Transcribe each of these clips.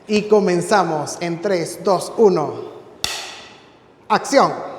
Y comenzamos en 3, 2, 1. ¡Acción!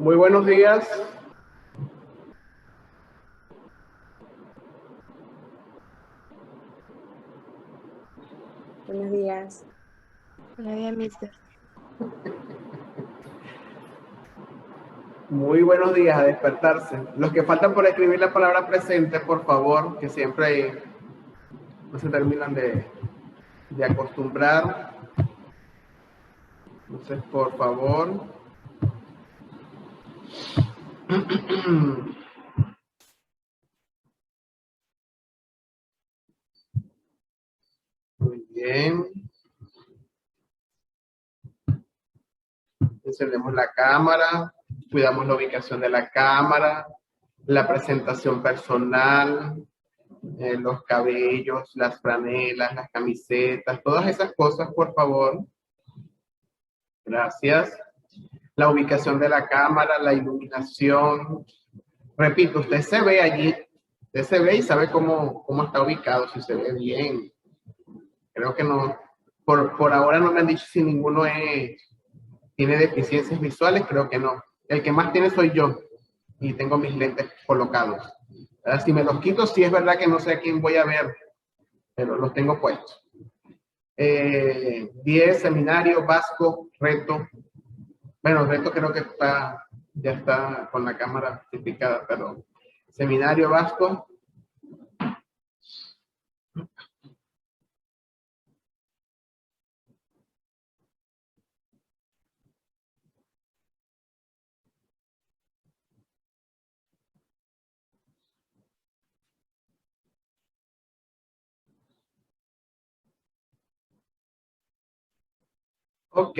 Muy buenos días. Buenos días. Buenos días, mister. Muy buenos días, a despertarse. Los que faltan por escribir la palabra presente, por favor, que siempre no se terminan de acostumbrar. Entonces, por favor. Muy bien. Encendemos la cámara, cuidamos la ubicación de la cámara, la presentación personal, los cabellos, las franelas, las camisetas, todas esas cosas, por favor. Gracias. La ubicación de la cámara, la iluminación. Repito, usted se ve allí, usted se ve y sabe cómo está ubicado, si se ve bien. Creo que no, por ahora no me han dicho si ninguno tiene deficiencias visuales, creo que no. El que más tiene soy yo y tengo mis lentes colocados. Ahora, si me los quito, sí es verdad que no sé a quién voy a ver, pero los tengo puestos. 10, seminario, Vasco, reto. Bueno, reto creo que ya está con la cámara certificada, pero seminario, Vasco. Ok.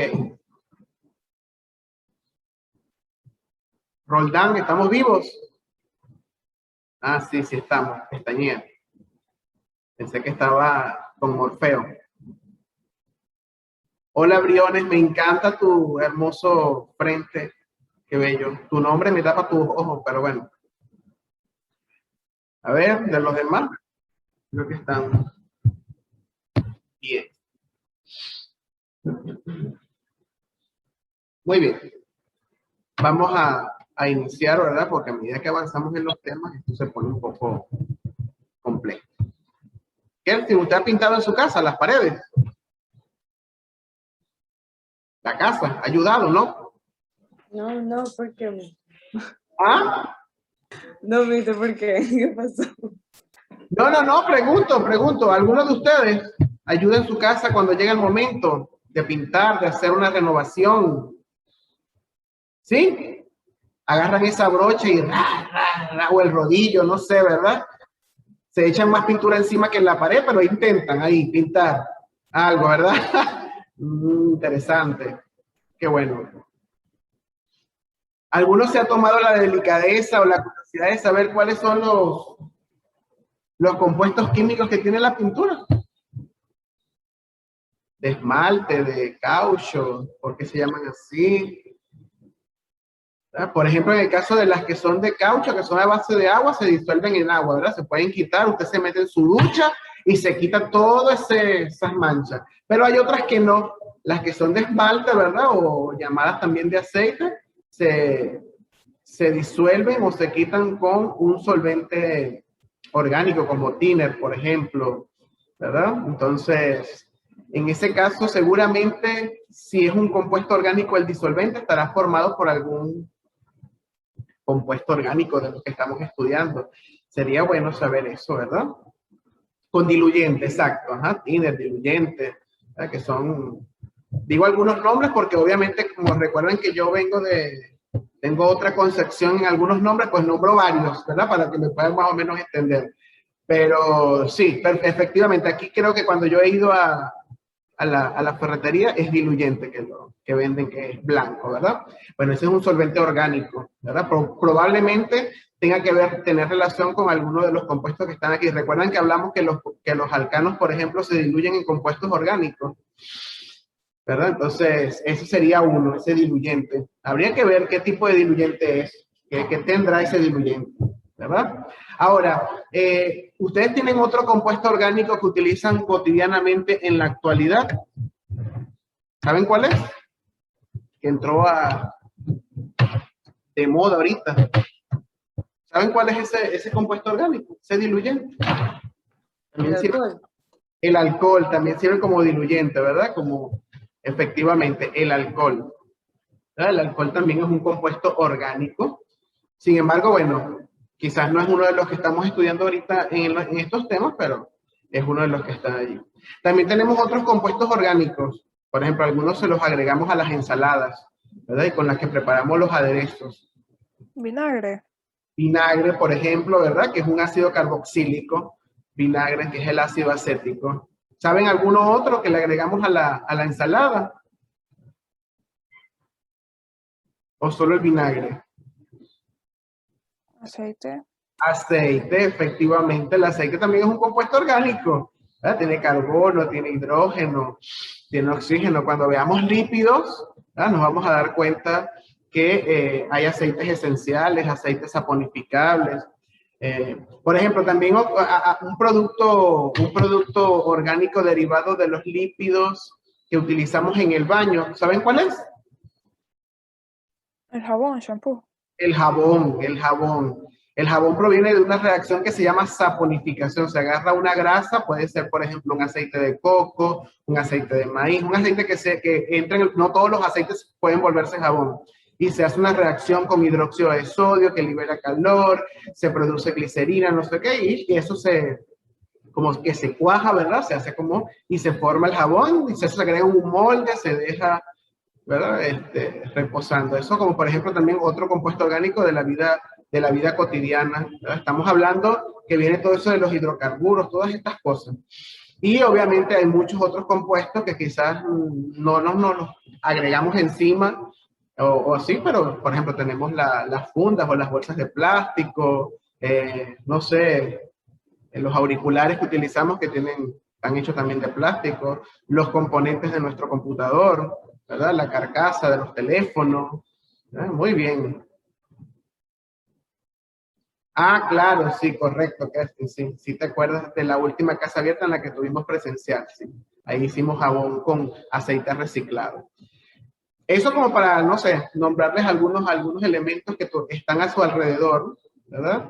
Roldán, ¿estamos vivos? Ah, sí, sí estamos. Pestañea. Pensé que estaba con Morfeo. Hola, Briones, me encanta tu hermoso frente. Qué bello. Tu nombre me tapa tus ojos, pero bueno. A ver, de los demás, creo que están bien. Muy bien. Vamos a iniciar, ¿verdad? Porque a medida que avanzamos en los temas, esto se pone un poco complejo. ¿Qué? ¿Usted ha pintado en su casa las paredes? La casa, ha ayudado, ¿no? No, ¿por qué? ¿Ah? No, mister, ¿por qué? ¿Qué pasó? No, pregunto. ¿Alguno de ustedes ayuda en su casa cuando llega el momento de pintar, de hacer una renovación? ¿Sí? Agarran esa brocha y o el rodillo, no sé, ¿verdad? Se echan más pintura encima que en la pared, pero intentan ahí pintar algo, ¿verdad? Interesante. Qué bueno. ¿Alguno se ha tomado la delicadeza o la curiosidad de saber cuáles son los compuestos químicos que tiene la pintura? De esmalte, de caucho, ¿por qué se llaman así? Por ejemplo, en el caso de las que son de caucho, que son a base de agua, se disuelven en agua, ¿verdad? Se pueden quitar, usted se mete en su ducha y se quita todas esas manchas. Pero hay otras que no, las que son de esmalte, ¿verdad? O llamadas también de aceite, se disuelven o se quitan con un solvente orgánico, como thinner, por ejemplo, ¿verdad? Entonces, en ese caso, seguramente, si es un compuesto orgánico, el disolvente estará formado por algún compuesto orgánico de lo que estamos estudiando. Sería bueno saber eso, ¿verdad? Con diluyente, exacto. Ajá, thinner, diluyente, ¿verdad? Que son, digo algunos nombres porque obviamente, como recuerden que yo tengo otra concepción en algunos nombres, pues nombro varios, ¿verdad? Para que me puedan más o menos entender. Pero sí, efectivamente, aquí creo que cuando yo he ido a la ferretería es diluyente que venden, que es blanco, ¿verdad? Bueno, ese es un solvente orgánico, ¿verdad? Probablemente tenga que tener relación con alguno de los compuestos que están aquí. Recuerdan que hablamos que los alcanos, por ejemplo, se diluyen en compuestos orgánicos, ¿verdad? Entonces, ese sería uno, ese diluyente. Habría que ver qué tipo de diluyente es, qué tendrá ese diluyente, ¿verdad? Ahora, ¿ustedes tienen otro compuesto orgánico que utilizan cotidianamente en la actualidad? ¿Saben cuál es? Que entró de moda ahorita. ¿Saben cuál es ese compuesto orgánico? Ese diluyente. El alcohol. El alcohol también sirve como diluyente, ¿verdad? Como efectivamente el alcohol. ¿Verdad? El alcohol también es un compuesto orgánico. Sin embargo, bueno, quizás no es uno de los que estamos estudiando ahorita en estos temas, pero es uno de los que están allí. También tenemos otros compuestos orgánicos. Por ejemplo, algunos se los agregamos a las ensaladas, ¿verdad? Y con las que preparamos los aderezos. Vinagre. Vinagre, por ejemplo, ¿verdad? Que es un ácido carboxílico. Vinagre, que es el ácido acético. ¿Saben alguno otro que le agregamos a la ensalada? ¿O solo el vinagre? Aceite. Aceite, efectivamente. El aceite también es un compuesto orgánico, ¿verdad? Tiene carbono, tiene hidrógeno, tiene oxígeno. Cuando veamos lípidos, ¿verdad? Nos vamos a dar cuenta que hay aceites esenciales, aceites saponificables. Por ejemplo, también un producto orgánico derivado de los lípidos que utilizamos en el baño. ¿Saben cuál es? El jabón, shampoo. El jabón, el jabón. El jabón proviene de una reacción que se llama saponificación. Se agarra una grasa, puede ser, por ejemplo, un aceite de coco, un aceite de maíz, un aceite que entra no todos los aceites pueden volverse jabón. Y se hace una reacción con hidróxido de sodio que libera calor, se produce glicerina, no sé qué, y eso como que se cuaja, ¿verdad? Se hace como, y se forma el jabón, y se agrega un molde, se deja, ¿verdad? Reposando. Eso como, por ejemplo, también otro compuesto orgánico de la vida cotidiana, ¿verdad? Estamos hablando que viene todo eso de los hidrocarburos, todas estas cosas. Y obviamente hay muchos otros compuestos que quizás no los agregamos encima, o sí, pero por ejemplo tenemos las fundas o las bolsas de plástico, no sé, los auriculares que utilizamos que están hechos también de plástico, los componentes de nuestro computador, ¿verdad? La carcasa de los teléfonos. Muy bien. Ah, claro, sí, correcto, Kerstin, sí, sí te acuerdas de la última casa abierta en la que tuvimos presencial, sí. Ahí hicimos jabón con aceite reciclado. Eso como para, no sé, nombrarles algunos elementos que están a su alrededor, ¿verdad?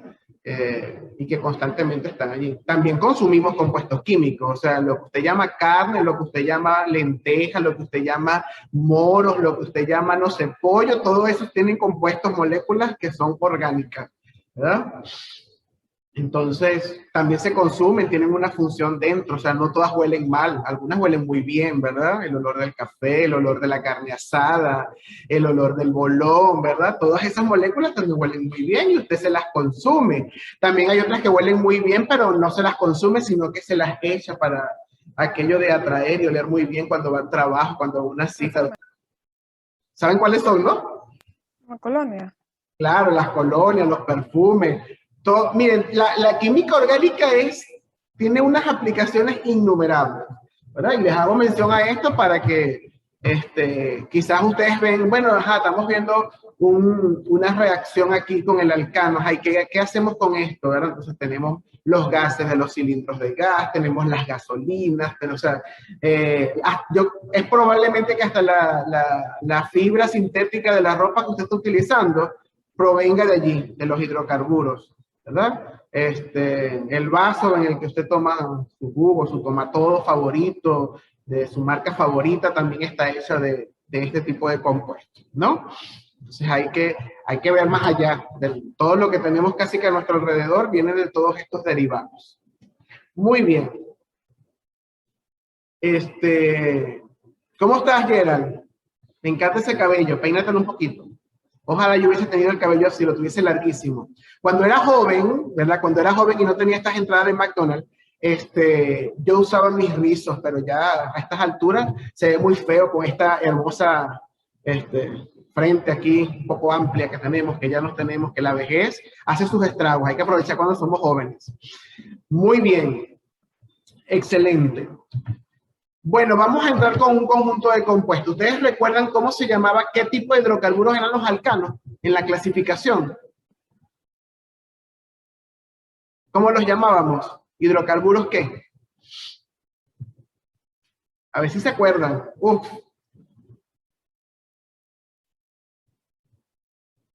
Y que constantemente están allí. También consumimos compuestos químicos, o sea, lo que usted llama carne, lo que usted llama lenteja, lo que usted llama moros, lo que usted llama, no sé, pollo, todo eso tienen compuestos, moléculas que son orgánicas, ¿verdad? Entonces, también se consumen, tienen una función dentro, o sea, no todas huelen mal, algunas huelen muy bien, ¿verdad? El olor del café, el olor de la carne asada, el olor del bolón, ¿verdad? Todas esas moléculas también huelen muy bien y usted se las consume. También hay otras que huelen muy bien, pero no se las consume, sino que se las echa para aquello de atraer y oler muy bien cuando va al trabajo, cuando va a una cita. ¿Saben cuáles son, no? Una colonia. Claro, las colonias, los perfumes. Todo, miren, la química orgánica tiene unas aplicaciones innumerables, ¿verdad? Y les hago mención a esto para que quizás ustedes ven, bueno, ajá, estamos viendo una reacción aquí con el alcano, ajá, ¿qué hacemos con esto, verdad? Entonces tenemos los gases de los cilindros de gas, tenemos las gasolinas, o sea, es probablemente que hasta la fibra sintética de la ropa que usted está utilizando provenga de allí, de los hidrocarburos, ¿verdad? El vaso en el que usted toma su jugo, su tomatodo favorito, de su marca favorita, también está hecha de este tipo de compuestos, ¿no? Entonces hay que ver más allá. Todo lo que tenemos casi que a nuestro alrededor viene de todos estos derivados. Muy bien. ¿Cómo estás, Gerald? Me encanta ese cabello, peínatelo un poquito. Ojalá yo hubiese tenido el cabello así, lo tuviese larguísimo. Cuando era joven, ¿verdad? Cuando era joven y no tenía estas entradas de McDonald's, yo usaba mis rizos, pero ya a estas alturas se ve muy feo con esta hermosa frente aquí, un poco amplia que tenemos, que ya nos tenemos, que la vejez hace sus estragos. Hay que aprovechar cuando somos jóvenes. Muy bien. Excelente. Bueno, vamos a entrar con un conjunto de compuestos. ¿Ustedes recuerdan cómo se llamaba, qué tipo de hidrocarburos eran los alcanos en la clasificación? ¿Cómo los llamábamos? ¿Hidrocarburos qué? A ver si se acuerdan. Uf.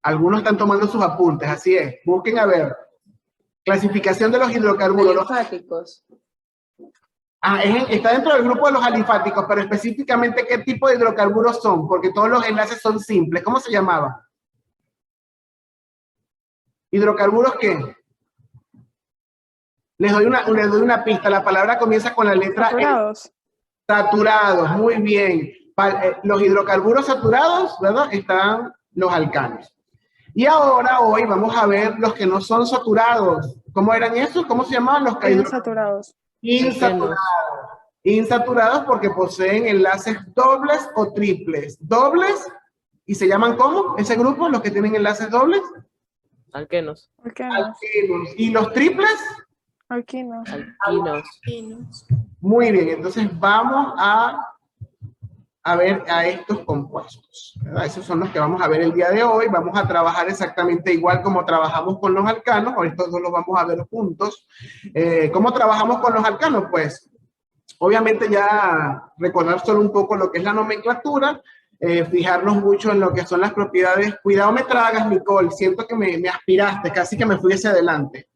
Algunos están tomando sus apuntes, así es. Busquen a ver. Clasificación de los hidrocarburos. Alifáticos. Está dentro del grupo de los alifáticos, pero específicamente qué tipo de hidrocarburos son, porque todos los enlaces son simples. ¿Cómo se llamaba? ¿Hidrocarburos qué? Les doy una pista. La palabra comienza con la letra E. Saturados. Saturados, muy bien. Los hidrocarburos saturados, ¿verdad? Están los alcanos. Y ahora, hoy, vamos a ver los que no son saturados. ¿Cómo eran esos? ¿Cómo se llamaban los Insaturados. Insaturados. Insaturados porque poseen enlaces dobles o triples. Dobles, ¿y se llaman cómo? Ese grupo, los que tienen enlaces dobles. Alquenos. Alquenos. Alquenos. ¿Y los triples? Alquinos. Alquinos. Muy bien, entonces vamos a ver a estos compuestos, ¿verdad? Esos son los que vamos a ver el día de hoy. Vamos a trabajar exactamente igual como trabajamos con los alcanos. Ahorita no los vamos a ver juntos. ¿Cómo trabajamos con los alcanos? Pues, obviamente ya recordar solo un poco lo que es la nomenclatura, fijarnos mucho en lo que son las propiedades. Cuidado me tragas, Nicole, siento que me aspiraste, casi que me fui hacia adelante.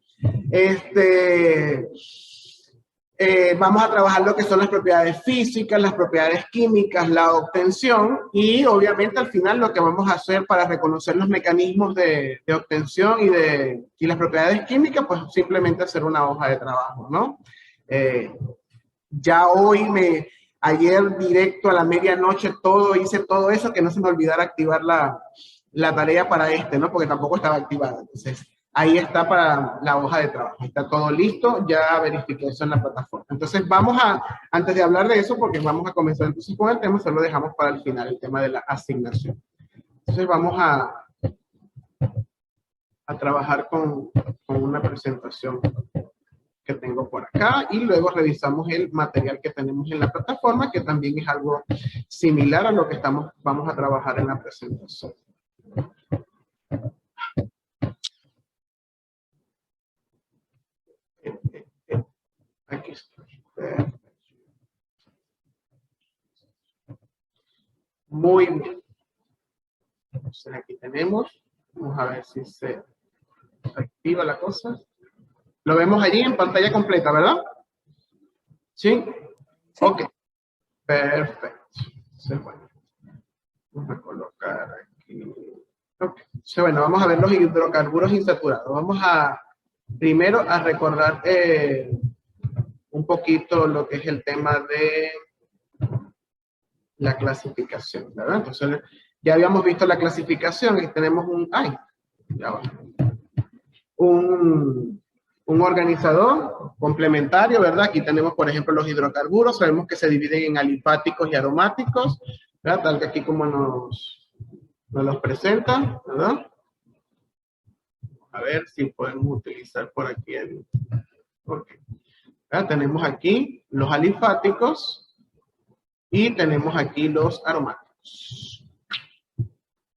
Vamos a trabajar lo que son las propiedades físicas, las propiedades químicas, la obtención y obviamente al final lo que vamos a hacer para reconocer los mecanismos de obtención y las propiedades químicas, pues simplemente hacer una hoja de trabajo, ¿no? Ya hoy ayer directo a la medianoche hice todo eso, que no se me olvidara activar la tarea para ¿no? Porque tampoco estaba activada. Entonces, ahí está para la hoja de trabajo. Está todo listo, ya verifiqué eso en la plataforma. Entonces, antes de hablar de eso, porque vamos a comenzar entonces con el tema, se lo dejamos para el final, el tema de la asignación. Entonces, vamos a trabajar con una presentación que tengo por acá y luego revisamos el material que tenemos en la plataforma, que también es algo similar a lo que vamos a trabajar en la presentación. Aquí está. Muy bien. Entonces aquí tenemos. Vamos a ver si se activa la cosa. Lo vemos allí en pantalla completa, ¿verdad? ¿Sí? Sí. Ok. Perfecto. Entonces, bueno. Vamos a colocar aquí. Ok. Entonces, bueno, vamos a ver los hidrocarburos insaturados. Vamos primero a recordar un poquito lo que es el tema de la clasificación, ¿verdad? Entonces, ya habíamos visto la clasificación y tenemos un organizador complementario, ¿verdad? Aquí tenemos, por ejemplo, los hidrocarburos. Sabemos que se dividen en alifáticos y aromáticos, ¿verdad? Tal que aquí como nos los presentan, ¿verdad? A ver si podemos utilizar por aquí el... Okay. Tenemos aquí los alifáticos y tenemos aquí los aromáticos.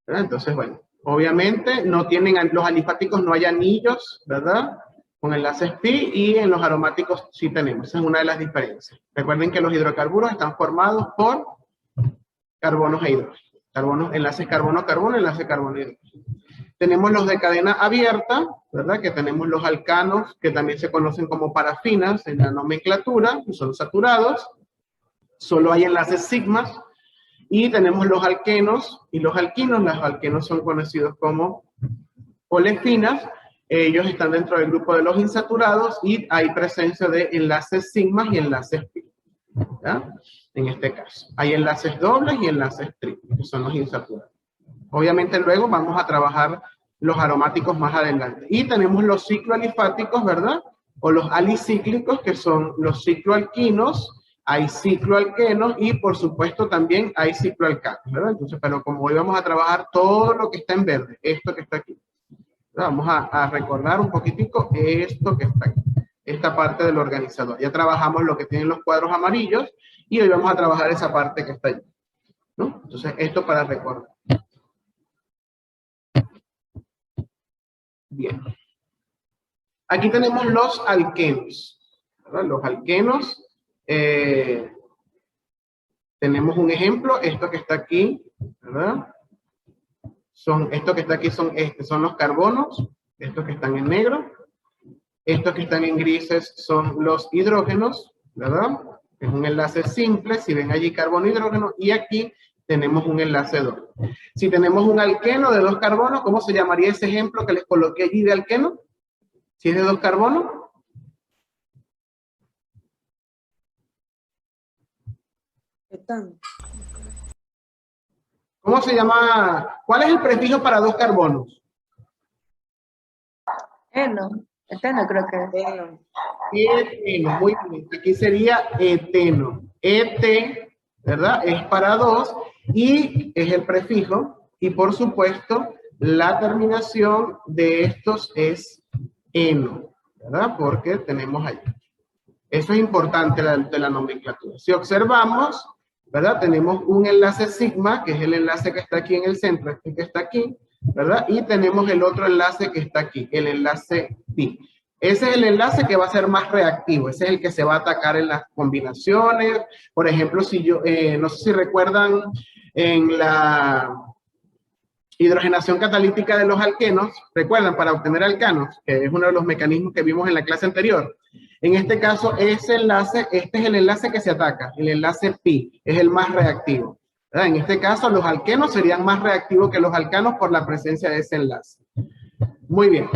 ¿Verdad? Entonces, bueno, obviamente no tienen, los alifáticos no hay anillos, ¿verdad? Con enlaces pi, y en los aromáticos sí tenemos. Esa es una de las diferencias. Recuerden que los hidrocarburos están formados por carbonos e hidrógenos. Enlaces carbono-carbono, enlace carbono-hidrógeno. Tenemos los de cadena abierta, ¿verdad? Que tenemos los alcanos, que también se conocen como parafinas en la nomenclatura, que son saturados. Solo hay enlaces sigmas. Y tenemos los alquenos y los alquinos. Los alquenos son conocidos como olefinas. Ellos están dentro del grupo de los insaturados y hay presencia de enlaces sigmas y enlaces pi, ¿verdad? En este caso. Hay enlaces dobles y enlaces triples, que son los insaturados. Obviamente luego vamos a trabajar los aromáticos más adelante. Y tenemos los cicloalifáticos, ¿verdad? O los alicíclicos, que son los cicloalquinos, hay cicloalquenos y por supuesto también hay cicloalcanos, ¿verdad? Entonces, pero como hoy vamos a trabajar todo lo que está en verde, esto que está aquí. Vamos a recordar un poquitico esto que está aquí, esta parte del organizador. Ya trabajamos lo que tienen los cuadros amarillos y hoy vamos a trabajar esa parte que está allí, ¿no? Entonces, esto para recordar. Bien. Aquí tenemos los alquenos, ¿verdad? Los alquenos, tenemos un ejemplo, esto que está aquí, ¿verdad? Esto que está aquí son los carbonos, estos que están en negro. Estos que están en grises son los hidrógenos, ¿verdad? Es un enlace simple, si ven allí carbono, hidrógeno, y aquí tenemos un enlace doble. Si tenemos un alqueno de 2 carbonos, ¿cómo se llamaría ese ejemplo que les coloqué allí de alqueno? Si es de 2 carbonos. Etano. ¿Cómo se llama? ¿Cuál es el prefijo para 2 carbonos? Eno. Etano creo que es. Eno. Eteno, muy bien. Aquí sería eteno. ¿Verdad? Es para 2 y es el prefijo. Y por supuesto, la terminación de estos es eno, ¿verdad? Porque tenemos ahí. Eso es importante de la nomenclatura. Si observamos, ¿verdad? Tenemos un enlace sigma, que es el enlace que está aquí en el centro, este que está aquí, ¿verdad? Y tenemos el otro enlace que está aquí, el enlace pi. Ese es el enlace que va a ser más reactivo, ese es el que se va a atacar en las combinaciones. Por ejemplo, si yo, no sé si recuerdan en la hidrogenación catalítica de los alquenos, recuerdan, para obtener alcanos, que es uno de los mecanismos que vimos en la clase anterior. En este caso, ese enlace, este es el enlace que se ataca, el enlace pi, es el más reactivo, ¿verdad? En este caso, los alquenos serían más reactivos que los alcanos por la presencia de ese enlace. Muy bien.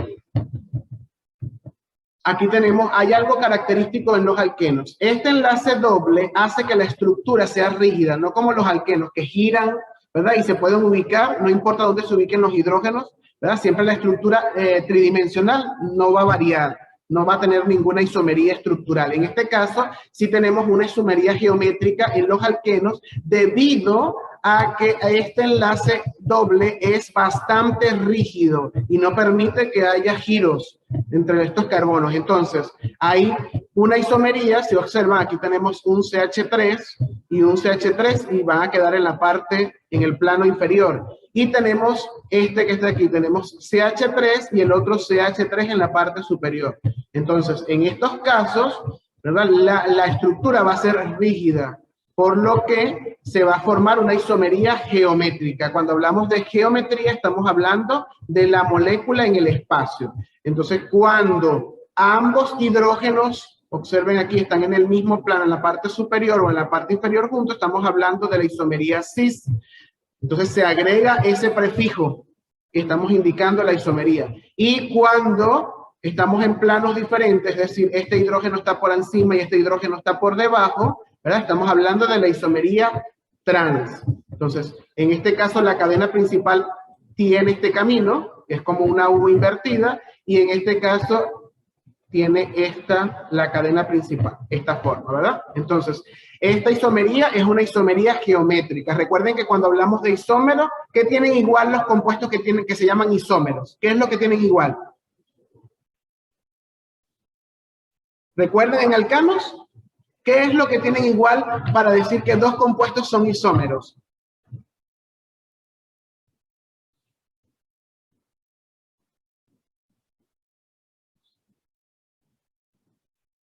Aquí tenemos, hay algo característico en los alquenos. Este enlace doble hace que la estructura sea rígida, no como los alquenos que giran, ¿verdad? Y se pueden ubicar, no importa dónde se ubiquen los hidrógenos, ¿verdad? Siempre la estructura tridimensional no va a variar, no va a tener ninguna isomería estructural. En este caso, sí tenemos una isomería geométrica en los alquenos debido a que este enlace doble es bastante rígido y no permite que haya giros entre estos carbonos. Entonces, hay una isomería, si observan, aquí tenemos un CH3 y un CH3 y van a quedar en la parte, en el plano inferior. Y tenemos este que está aquí, tenemos CH3 y el otro CH3 en la parte superior. Entonces, en estos casos, ¿verdad? La estructura va a ser rígida, por lo que se va a formar una isomería geométrica. Cuando hablamos de geometría, estamos hablando de la molécula en el espacio. Entonces, cuando ambos hidrógenos, observen aquí, están en el mismo plano, en la parte superior o en la parte inferior juntos, estamos hablando de la isomería cis. Entonces, se agrega ese prefijo que estamos indicando la isomería. Y cuando estamos en planos diferentes, es decir, este hidrógeno está por encima y este hidrógeno está por debajo, ¿verdad? Estamos hablando de la isomería trans. Entonces, en este caso, la cadena principal tiene este camino, que es como una U invertida, y en este caso tiene la cadena principal, esta forma, ¿verdad? Entonces, esta isomería es una isomería geométrica. Recuerden que cuando hablamos de isómeros, ¿qué tienen igual los compuestos que se llaman isómeros? ¿Qué es lo que tienen igual? Recuerden en alcanos, ¿qué es lo que tienen igual para decir que dos compuestos son isómeros?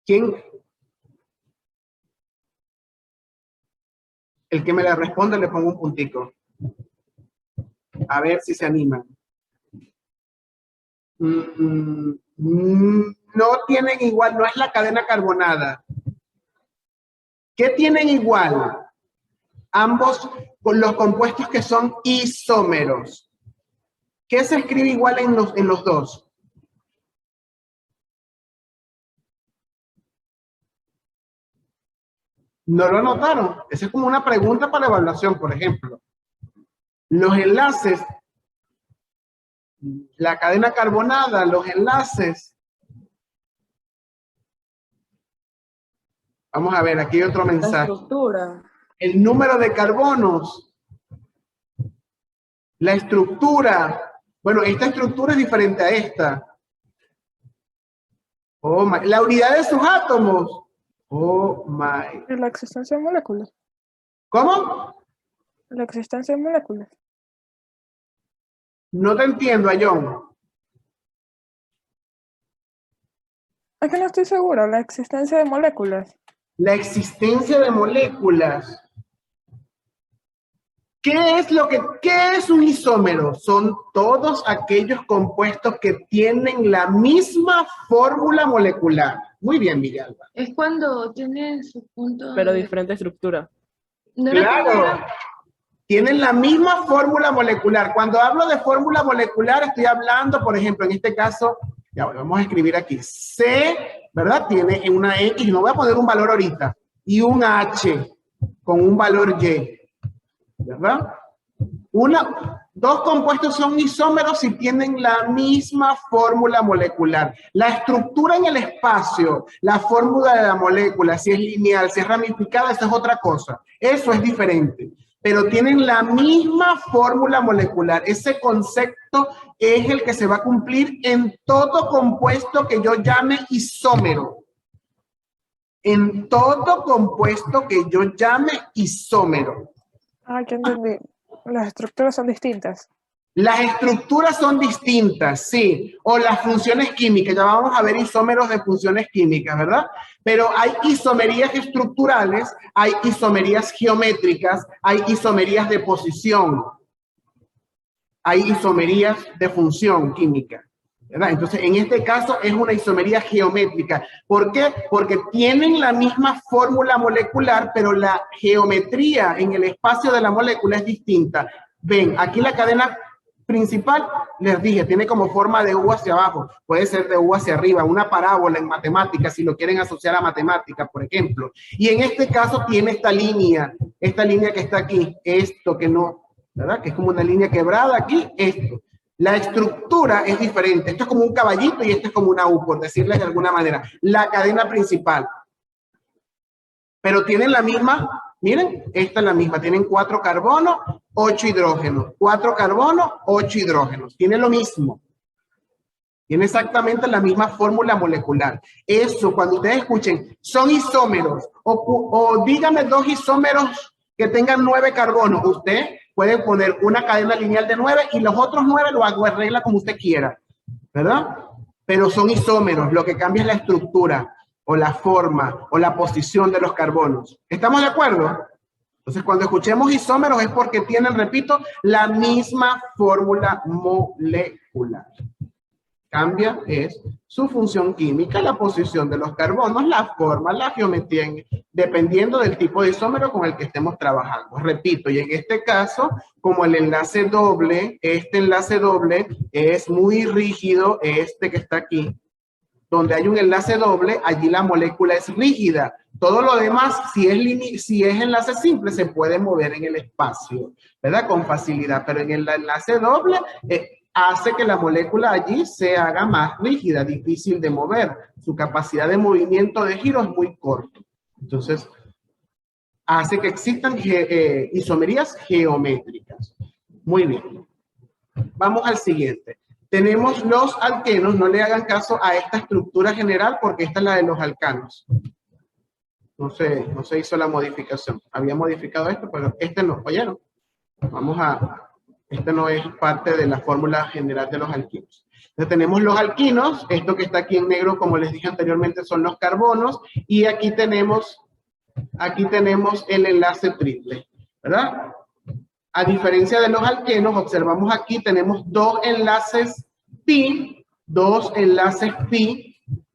¿Quién? El que me la responde le pongo un puntico. A ver si se animan. No tienen igual, no es la cadena carbonada. ¿Qué tienen igual? Ambos con los compuestos que son isómeros. ¿Qué se escribe igual en los dos? ¿No lo notaron? Esa es como una pregunta para evaluación, por ejemplo. Los enlaces, la cadena carbonada, los enlaces. Vamos a ver, aquí hay otro mensaje. La estructura. El número de carbonos. La estructura. Bueno, esta estructura es diferente a esta. Oh my. La unidad de sus átomos. Oh my. La existencia de moléculas. ¿Cómo? La existencia de moléculas. No te entiendo, Ayón. Es que no estoy segura. La existencia de moléculas. La existencia de moléculas. ¿Qué es un isómero? Son todos aquellos compuestos que tienen la misma fórmula molecular. Muy bien, Villalba. Es cuando tiene su punto Pero de... diferente estructura. ¿No era Claro. como- Tienen la misma fórmula molecular. Cuando hablo de fórmula molecular, estoy hablando, por ejemplo, en este caso, ya vamos a escribir aquí. C, ¿verdad? Tiene una X, no voy a poner un valor ahorita, y un H con un valor Y, ¿verdad? Dos compuestos son isómeros si tienen la misma fórmula molecular. La estructura en el espacio, la fórmula de la molécula, si es lineal, si es ramificada, eso es otra cosa. Eso es diferente. Pero tienen la misma fórmula molecular. Ese concepto es el que se va a cumplir en todo compuesto que yo llame isómero. En todo compuesto que yo llame isómero. Ah, que entendí. Las estructuras son distintas. Las estructuras son distintas, sí, o las funciones químicas, ya vamos a ver isómeros de funciones químicas, ¿verdad? Pero hay isomerías estructurales, hay isomerías geométricas, hay isomerías de posición, hay isomerías de función química, ¿verdad? Entonces, en este caso es una isomería geométrica. ¿Por qué? Porque tienen la misma fórmula molecular, pero la geometría en el espacio de la molécula es distinta. Ven, aquí la cadena principal, les dije, tiene como forma de U hacia abajo, puede ser de U hacia arriba, una parábola en matemáticas, si lo quieren asociar a matemáticas, por ejemplo. Y en este caso tiene esta línea que está aquí, esto que no, ¿verdad? Que es como una línea quebrada aquí, esto. La estructura es diferente, esto es como un caballito y esto es como una U, por decirles de alguna manera. La cadena principal. Pero tienen la misma, miren, esta es la misma, tienen 4 carbonos, 8 hidrógenos, 4 carbonos, 8 hidrógenos, tiene lo mismo. Tiene exactamente la misma fórmula molecular. Eso, cuando ustedes escuchen, son isómeros, o díganme 2 isómeros que tengan 9 carbonos, usted puede poner una cadena lineal de 9 y los otros 9 lo arregla como usted quiera, ¿verdad? Pero son isómeros, lo que cambia es la estructura, o la forma, o la posición de los carbonos. ¿Estamos de acuerdo? Entonces, cuando escuchemos isómeros es porque tienen, repito, la misma fórmula molecular. Cambia es su función química, la posición de los carbonos, la forma, la geometría, dependiendo del tipo de isómero con el que estemos trabajando. Repito, y en este caso, como el enlace doble, este enlace doble es muy rígido, este que está aquí, donde hay un enlace doble, allí la molécula es rígida. Todo lo demás, si es enlace simple, se puede mover en el espacio, ¿verdad? Con facilidad, pero en el enlace doble hace que la molécula allí se haga más rígida, difícil de mover. Su capacidad de movimiento de giro es muy corto. Entonces, hace que existan isomerías geométricas. Muy bien. Vamos al siguiente. Tenemos los alquenos, no le hagan caso a esta estructura general porque esta es la de los alcanos. No se hizo la modificación. Había modificado esto, pero este no, ¿oyeron? Este no es parte de la fórmula general de los alquinos. Entonces tenemos los alquinos, esto que está aquí en negro, como les dije anteriormente, son los carbonos, y aquí tenemos el enlace triple, ¿verdad? A diferencia de los alquenos, observamos aquí, tenemos 2 enlaces pi,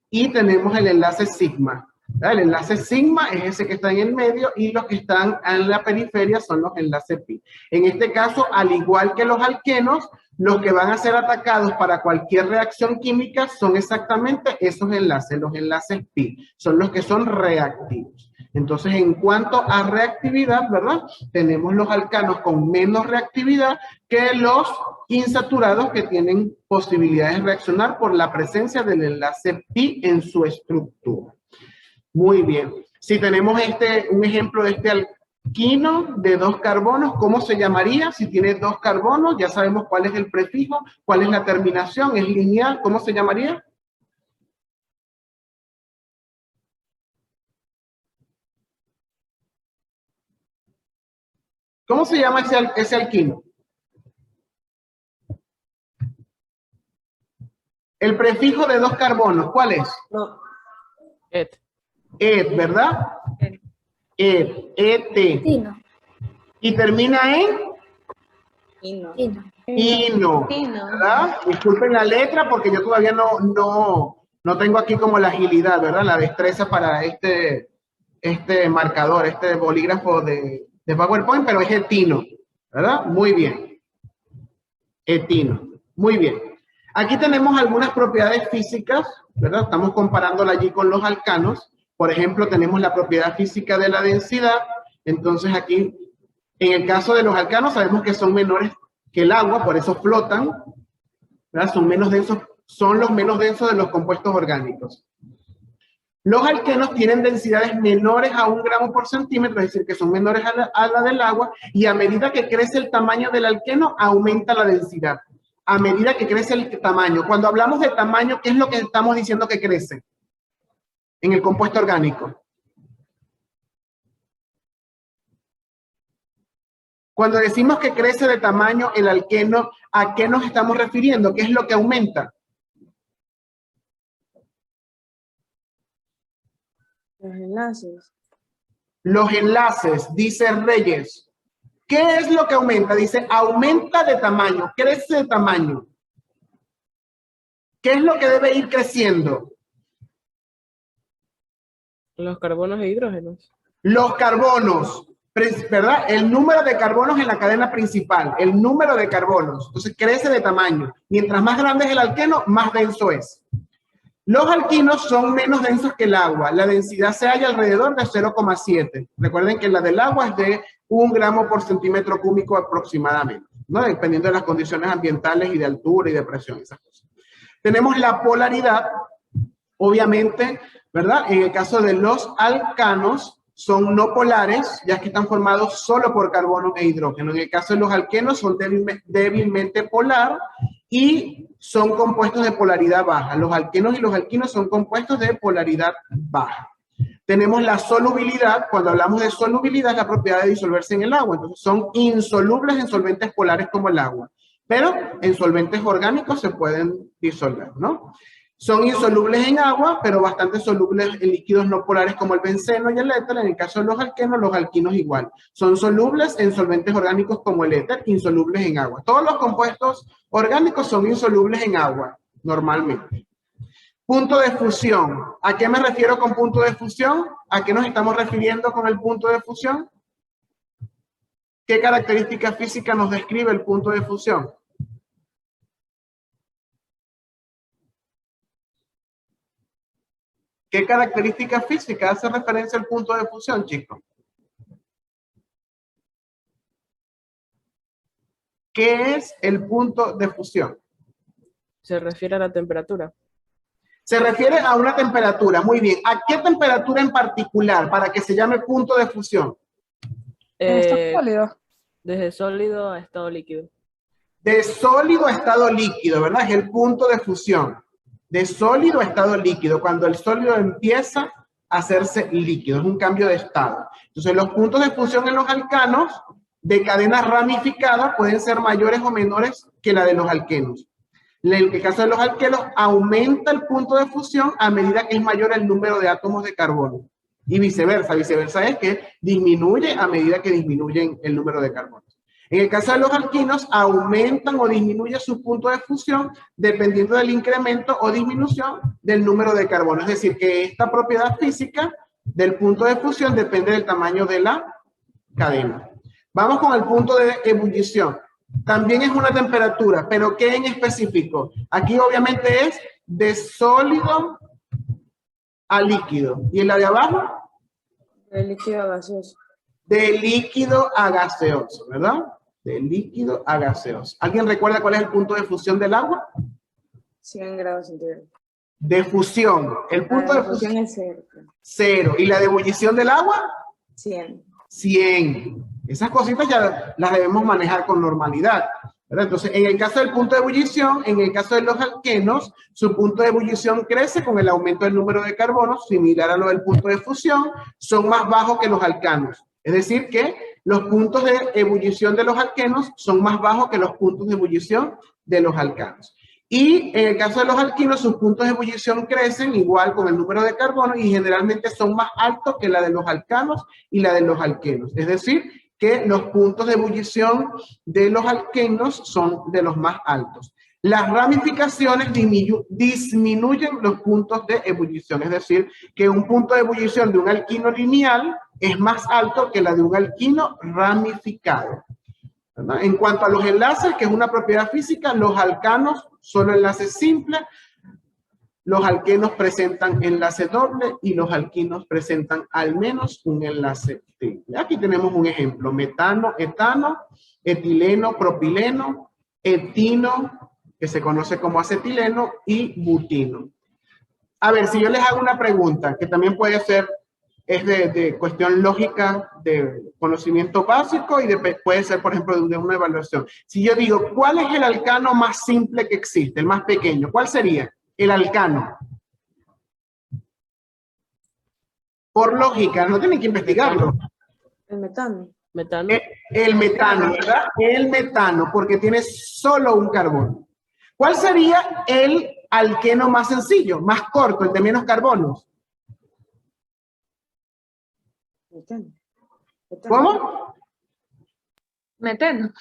y tenemos el enlace sigma. ¿Verdad? El enlace sigma es ese que está en el medio y los que están en la periferia son los enlaces pi. En este caso, al igual que los alquenos, los que van a ser atacados para cualquier reacción química son exactamente esos enlaces, los enlaces pi, son los que son reactivos. Entonces, en cuanto a reactividad, ¿verdad? Tenemos los alcanos con menos reactividad que los insaturados que tienen posibilidades de reaccionar por la presencia del enlace pi en su estructura. Muy bien. Si tenemos un ejemplo de este alquino de 2 carbonos, ¿cómo se llamaría? Si tiene 2 carbonos, ya sabemos cuál es el prefijo, cuál es la terminación, es lineal, ¿cómo se llamaría? ¿Cómo se llama ese alquino? El prefijo de 2 carbonos, ¿cuál es? No. Et. Et, ¿verdad? Et, et. Sí, no. Y termina en Ino. Ino, Ino. ¿verdad? Disculpen la letra porque yo todavía no tengo aquí como la agilidad, ¿verdad? La destreza para este marcador, este bolígrafo de PowerPoint, pero es etino, ¿verdad? Muy bien. Etino. Muy bien. Aquí tenemos algunas propiedades físicas, ¿verdad? Estamos comparándola allí con los alcanos. Por ejemplo, tenemos la propiedad física de la densidad. Entonces aquí, en el caso de los alcanos, sabemos que son menores que el agua, por eso flotan, ¿verdad? Son menos densos, son los menos densos de los compuestos orgánicos. Los alquenos tienen densidades menores a 1 gramo por centímetro, es decir, que son menores a la del agua, y a medida que crece el tamaño del alqueno, aumenta la densidad. A medida que crece el tamaño. Cuando hablamos de tamaño, ¿qué es lo que estamos diciendo que crece en el compuesto orgánico? Cuando decimos que crece de tamaño el alqueno, ¿a qué nos estamos refiriendo? ¿Qué es lo que aumenta? Los enlaces. Los enlaces, dice Reyes. ¿Qué es lo que aumenta? Dice, aumenta de tamaño, crece de tamaño. ¿Qué es lo que debe ir creciendo? Los carbonos e hidrógenos. Los carbonos, ¿verdad? El número de carbonos en la cadena principal, el número de carbonos. Entonces crece de tamaño. Mientras más grande es el alqueno, más denso es. Los alquinos son menos densos que el agua. La densidad se halla alrededor de 0,7. Recuerden que la del agua es de 1 gramo por centímetro cúbico aproximadamente, ¿no? Dependiendo de las condiciones ambientales y de altura y de presión, esas cosas. Tenemos la polaridad, obviamente, ¿verdad? En el caso de los alcanos, son no polares, ya que están formados solo por carbono e hidrógeno. En el caso de los alquenos, son débilmente polar y son compuestos de polaridad baja. Los alquenos y los alquinos son compuestos de polaridad baja. Tenemos la solubilidad. Cuando hablamos de solubilidad, es la propiedad de disolverse en el agua. Entonces, son insolubles en solventes polares como el agua, pero en solventes orgánicos se pueden disolver, ¿no? Son insolubles en agua, pero bastante solubles en líquidos no polares como el benceno y el éter. En el caso de los alquinos igual. Son solubles en solventes orgánicos como el éter, insolubles en agua. Todos los compuestos orgánicos son insolubles en agua, normalmente. Punto de fusión. ¿A qué me refiero con punto de fusión? ¿A qué nos estamos refiriendo con el punto de fusión? ¿Qué característica física nos describe el punto de fusión? ¿Qué característica física hace referencia al punto de fusión, chicos? ¿Qué es el punto de fusión? Se refiere a la temperatura. Se refiere a una temperatura. Muy bien. ¿A qué temperatura en particular para que se llame punto de fusión? Está sólido. Desde sólido a estado líquido. De sólido a estado líquido, ¿verdad? Es el punto de fusión. De sólido a estado líquido, cuando el sólido empieza a hacerse líquido, es un cambio de estado. Entonces, los puntos de fusión en los alcanos de cadenas ramificadas pueden ser mayores o menores que la de los alquenos. En el caso de los alquenos, aumenta el punto de fusión a medida que es mayor el número de átomos de carbono. Y viceversa. Viceversa es que disminuye a medida que disminuyen el número de carbono. En el caso de los alquinos, aumentan o disminuye su punto de fusión dependiendo del incremento o disminución del número de carbono. Es decir, que esta propiedad física del punto de fusión depende del tamaño de la cadena. Vamos con el punto de ebullición. También es una temperatura, pero ¿qué en específico? Aquí obviamente es de sólido a líquido. ¿Y en la de abajo? De líquido a gaseoso. De líquido a gaseoso, ¿verdad? De líquido a gaseoso. ¿Alguien recuerda cuál es el punto de fusión del agua? 100 grados centígrados. De fusión. El punto de fusión es 0. 0. ¿Y la de ebullición del agua? 100. 100. Esas cositas ya las debemos manejar con normalidad, ¿verdad? Entonces, en el caso del punto de ebullición, en el caso de los alquenos, su punto de ebullición crece con el aumento del número de carbonos, similar a lo del punto de fusión, son más bajos que los alcanos. Es decir, que los puntos de ebullición de los alquenos son más bajos que los puntos de ebullición de los alcanos. Y en el caso de los alquinos, sus puntos de ebullición crecen igual con el número de carbono y generalmente son más altos que la de los alcanos y la de los alquenos. Es decir, que los puntos de ebullición de los alquenos son de los más altos. Las ramificaciones disminuyen los puntos de ebullición, es decir, que un punto de ebullición de un alquino lineal es más alto que la de un alquino ramificado, ¿verdad? En cuanto a los enlaces, que es una propiedad física, los alcanos solo enlaces simples, los alquenos presentan enlace doble y los alquinos presentan al menos un enlace triple. Aquí tenemos un ejemplo: metano, etano, etileno, propileno, etino, que se conoce como acetileno, y butino. A ver, si yo les hago una pregunta, que también puede ser, es de cuestión lógica, de conocimiento básico, y puede ser, por ejemplo, de una evaluación. Si yo digo, ¿cuál es el alcano más simple que existe, el más pequeño? ¿Cuál sería? El alcano. Por lógica, no tienen que investigarlo. El metano. Metano. El metano, ¿verdad? El metano, porque tiene solo un carbono. ¿Cuál sería el alqueno más sencillo, más corto, el de menos carbonos? Metano. ¿Cómo? Meteno.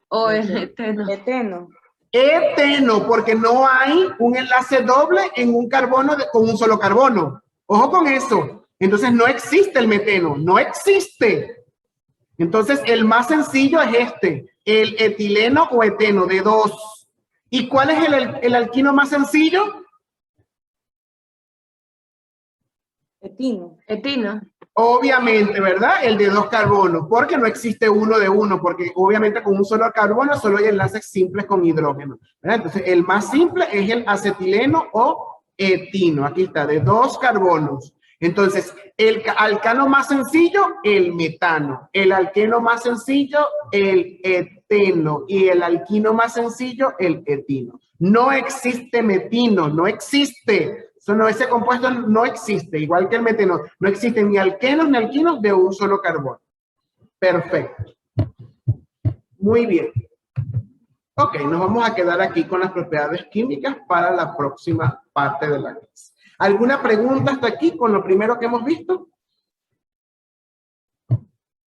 O el eteno. Eteno. Eteno, porque no hay un enlace doble en un carbono con un solo carbono. Ojo con eso. Entonces no existe el meteno, no existe. Entonces el más sencillo es este, el etileno o eteno de 2. ¿Y cuál es el alquino más sencillo? Etino. Etino. Obviamente, ¿verdad? El de 2 carbonos, porque no existe uno de 1, porque obviamente con un solo carbono solo hay enlaces simples con hidrógeno, ¿verdad? Entonces, el más simple es el acetileno o etino. Aquí está, de 2 carbonos. Entonces, el alcano más sencillo, el metano. El alqueno más sencillo, el eteno. Y el alquino más sencillo, el etino. No existe metino, no existe. Ese compuesto no existe, igual que el meteno. No existen ni alquenos ni alquinos de un solo carbono. Perfecto. Muy bien. Ok, nos vamos a quedar aquí con las propiedades químicas para la próxima parte de la clase. ¿Alguna pregunta hasta aquí con lo primero que hemos visto?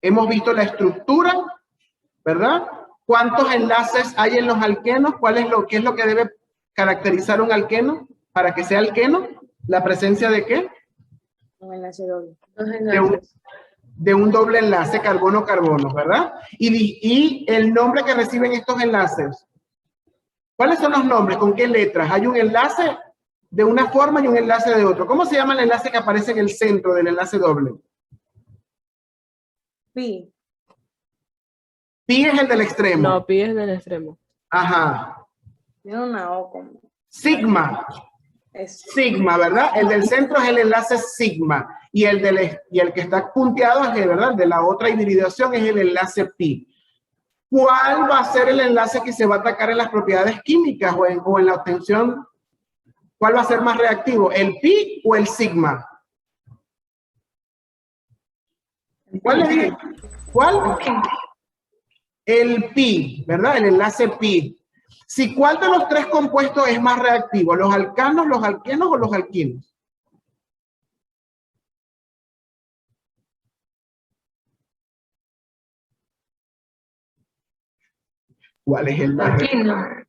Hemos visto la estructura, ¿verdad? ¿Cuántos enlaces hay en los alquenos? ¿Qué es lo que debe caracterizar un alqueno para que sea alqueno? ¿La presencia de qué? Un enlace doble. Dos enlaces. De un doble enlace carbono-carbono, ¿verdad? Y el nombre que reciben estos enlaces. ¿Cuáles son los nombres? ¿Con qué letras? Hay un enlace de una forma y un enlace de otro. ¿Cómo se llama el enlace que aparece en el centro del enlace doble? Pi. Pi es el del extremo. No, pi es del extremo. Ajá. Tiene una O como. Sigma. Es Sigma, ¿verdad? El del centro es el enlace sigma. Y el que está punteado es, ¿verdad? De la otra hibridación es el enlace pi. ¿Cuál va a ser el enlace que se va a atacar en las propiedades químicas o en la obtención? ¿Cuál va a ser más reactivo? ¿El pi o el sigma? ¿Cuál le dije? ¿Cuál? El pi, ¿verdad? El enlace pi. Si ¿cuál de los 3 compuestos es más reactivo? ¿Los alcanos, los alquenos o los alquinos? ¿Cuál es el más reactivo? Alquino.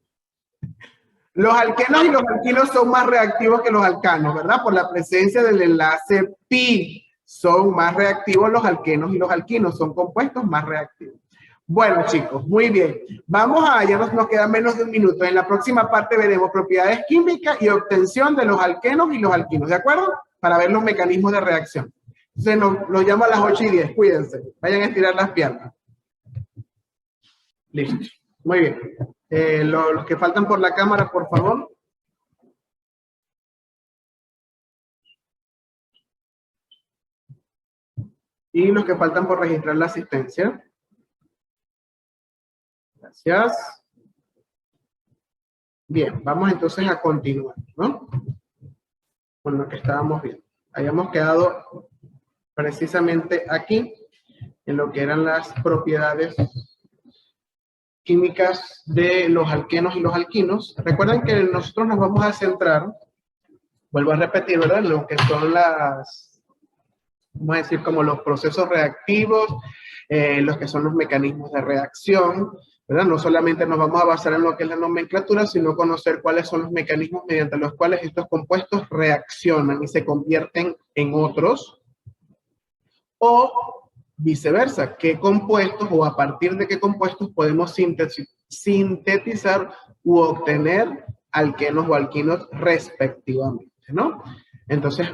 Los alquenos y los alquinos son más reactivos que los alcanos, ¿verdad? Por la presencia del enlace pi. Son más reactivos los alquenos y los alquinos. Son compuestos más reactivos. Bueno, chicos, muy bien. Vamos a, ya nos queda menos de un minuto. En la próxima parte veremos propiedades químicas y obtención de los alquenos y los alquinos, ¿de acuerdo? Para ver los mecanismos de reacción. Entonces, los llamo a las 8:10. Cuídense. Vayan a estirar las piernas. Listo. Muy bien. Los que faltan por la cámara, por favor. Y los que faltan por registrar la asistencia. Gracias. Bien, vamos entonces a continuar, ¿no? Con lo que estábamos viendo. Habíamos quedado precisamente aquí, en lo que eran las propiedades químicas de los alquenos y los alquinos. Recuerden que nosotros nos vamos a centrar, vuelvo a repetir, ¿verdad? Lo que son vamos a decir, como los procesos reactivos, los que son los mecanismos de reacción, ¿verdad? No solamente nos vamos a basar en lo que es la nomenclatura, sino conocer cuáles son los mecanismos mediante los cuales estos compuestos reaccionan y se convierten en otros, o viceversa, qué compuestos o a partir de qué compuestos podemos sintetizar u obtener alquenos o alquinos respectivamente, ¿no? Entonces,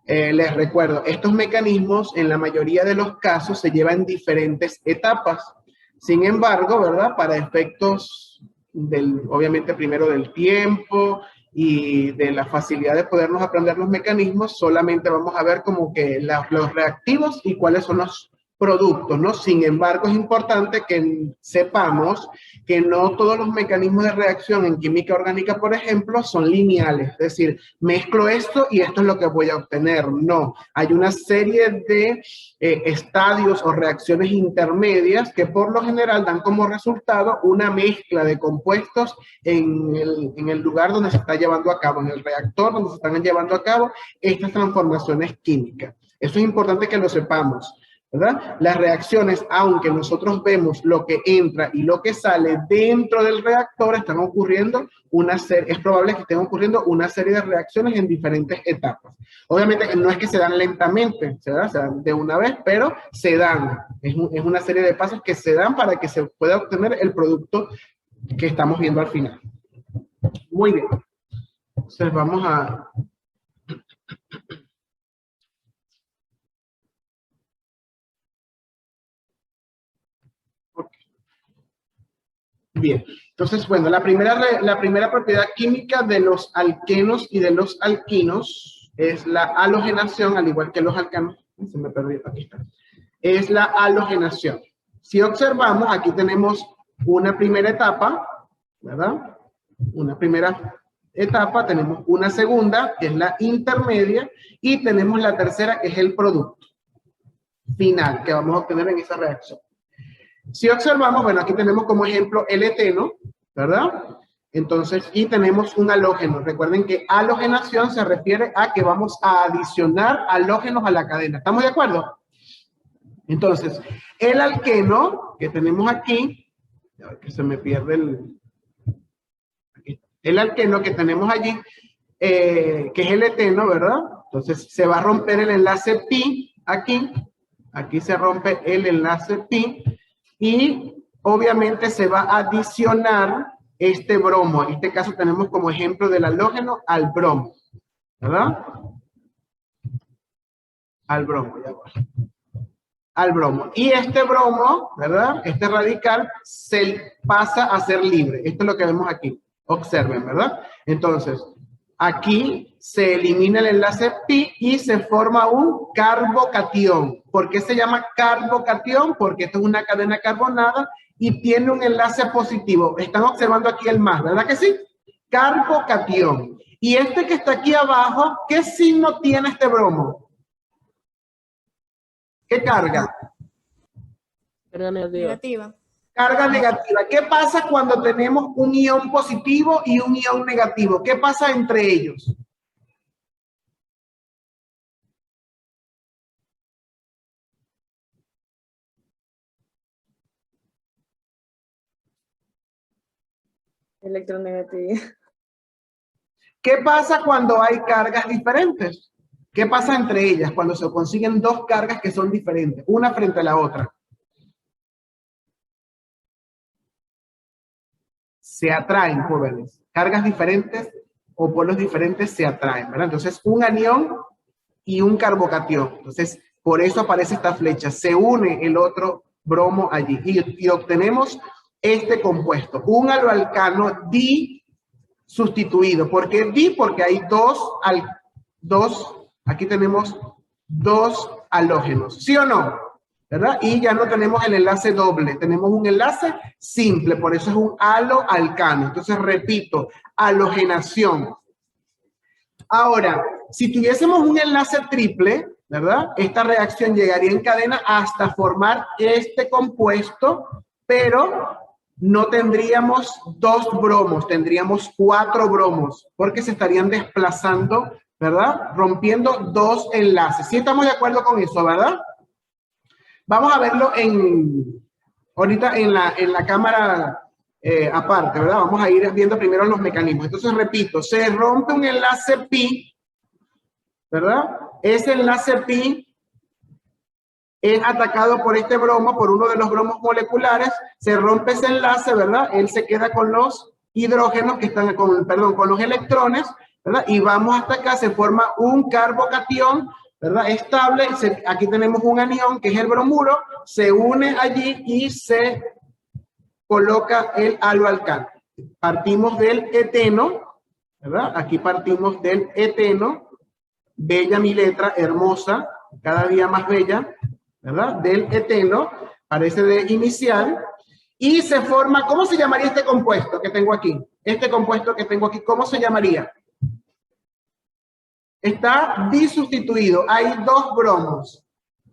les recuerdo, estos mecanismos en la mayoría de los casos se llevan en diferentes etapas. Sin embargo, ¿verdad? Para efectos obviamente primero del tiempo y de la facilidad de podernos aprender los mecanismos, solamente vamos a ver como que los reactivos y cuáles son los productos, ¿no? Sin embargo, es importante que sepamos que no todos los mecanismos de reacción en química orgánica, por ejemplo, son lineales. Es decir, mezclo esto y esto es lo que voy a obtener. No, hay una serie de estadios o reacciones intermedias que por lo general dan como resultado una mezcla de compuestos en el lugar donde se está llevando a cabo, en el reactor donde se están llevando a cabo estas transformaciones químicas. Eso es importante que lo sepamos, ¿verdad? Las reacciones, aunque nosotros vemos lo que entra y lo que sale dentro del reactor, están ocurriendo es probable que estén ocurriendo una serie de reacciones en diferentes etapas. Obviamente no es que se dan lentamente, ¿verdad? Se dan de una vez, pero se dan. Es una serie de pasos que se dan para que se pueda obtener el producto que estamos viendo al final. Muy bien. Entonces vamos a... Bien, entonces, bueno, la primera propiedad química de los alquenos y de los alquinos es la halogenación, al igual que los alcanos. Se me perdió, aquí está. Es la halogenación. Si observamos, aquí tenemos una primera etapa, ¿verdad? Una primera etapa, tenemos una segunda, que es la intermedia, y tenemos la tercera, que es el producto final que vamos a obtener en esa reacción. Si observamos, bueno, aquí tenemos como ejemplo el eteno, ¿verdad? Entonces, y tenemos un halógeno. Recuerden que halogenación se refiere a que vamos a adicionar halógenos a la cadena. ¿Estamos de acuerdo? Entonces, el alqueno que tenemos aquí, a ver que se me pierde el alqueno que tenemos allí, que es el eteno, ¿verdad? Entonces, se va a romper el enlace pi aquí. Aquí se rompe el enlace pi. Y obviamente se va a adicionar este bromo. En este caso tenemos como ejemplo del halógeno al bromo, ¿verdad? Al bromo, ya va. Al bromo. Y este bromo, ¿verdad? Este radical se pasa a ser libre. Esto es lo que vemos aquí. Observen, ¿verdad? Entonces, aquí se elimina el enlace pi y se forma un carbocatión. ¿Por qué se llama carbocatión? Porque esto es una cadena carbonada y tiene un enlace positivo. Están observando aquí el más, ¿verdad que sí? Carbocatión. Y este que está aquí abajo, ¿qué signo tiene este bromo? ¿Qué carga? Carga negativa. Negativa. Carga negativa. ¿Qué pasa cuando tenemos un ion positivo y un ion negativo? ¿Qué pasa entre ellos? Electronegatividad. ¿Qué pasa cuando hay cargas diferentes? ¿Qué pasa entre ellas cuando se consiguen dos cargas que son diferentes, una frente a la otra? Se atraen, jóvenes. Cargas diferentes o polos diferentes se atraen, ¿verdad? Entonces, un anión y un carbocatión. Entonces, por eso aparece esta flecha. Se une el otro bromo allí y obtenemos este compuesto, un haloalcano di-sustituido. ¿Por qué di? Porque hay aquí tenemos dos halógenos, ¿sí o no? ¿Verdad? Y ya no tenemos el enlace doble, tenemos un enlace simple, por eso es un haloalcano. Entonces, repito, halogenación. Ahora, si tuviésemos un enlace triple, ¿verdad? Esta reacción llegaría en cadena hasta formar este compuesto, pero no tendríamos dos bromos, tendríamos 4 bromos, porque se estarían desplazando, ¿verdad? Rompiendo dos enlaces. ¿Sí estamos de acuerdo con eso, verdad? Vamos a verlo ahorita en la cámara aparte, ¿verdad? Vamos a ir viendo primero los mecanismos. Entonces, repito, se rompe un enlace pi, ¿verdad? Ese enlace pi es atacado por este bromo, por uno de los bromos moleculares, se rompe ese enlace, ¿verdad? Él se queda con los hidrógenos que están, con los electrones, ¿verdad? Y vamos hasta acá, se forma un carbocatión, ¿verdad? Estable, aquí tenemos un anión que es el bromuro, se une allí y se coloca el aloalcano. Partimos del eteno, ¿verdad? Aquí partimos del eteno, bella mi letra, hermosa, cada día más bella, ¿verdad? Del eteno, parece de inicial, y se forma, ¿cómo se llamaría este compuesto que tengo aquí? Este compuesto que tengo aquí, ¿cómo se llamaría? Está disustituido, hay dos bromos.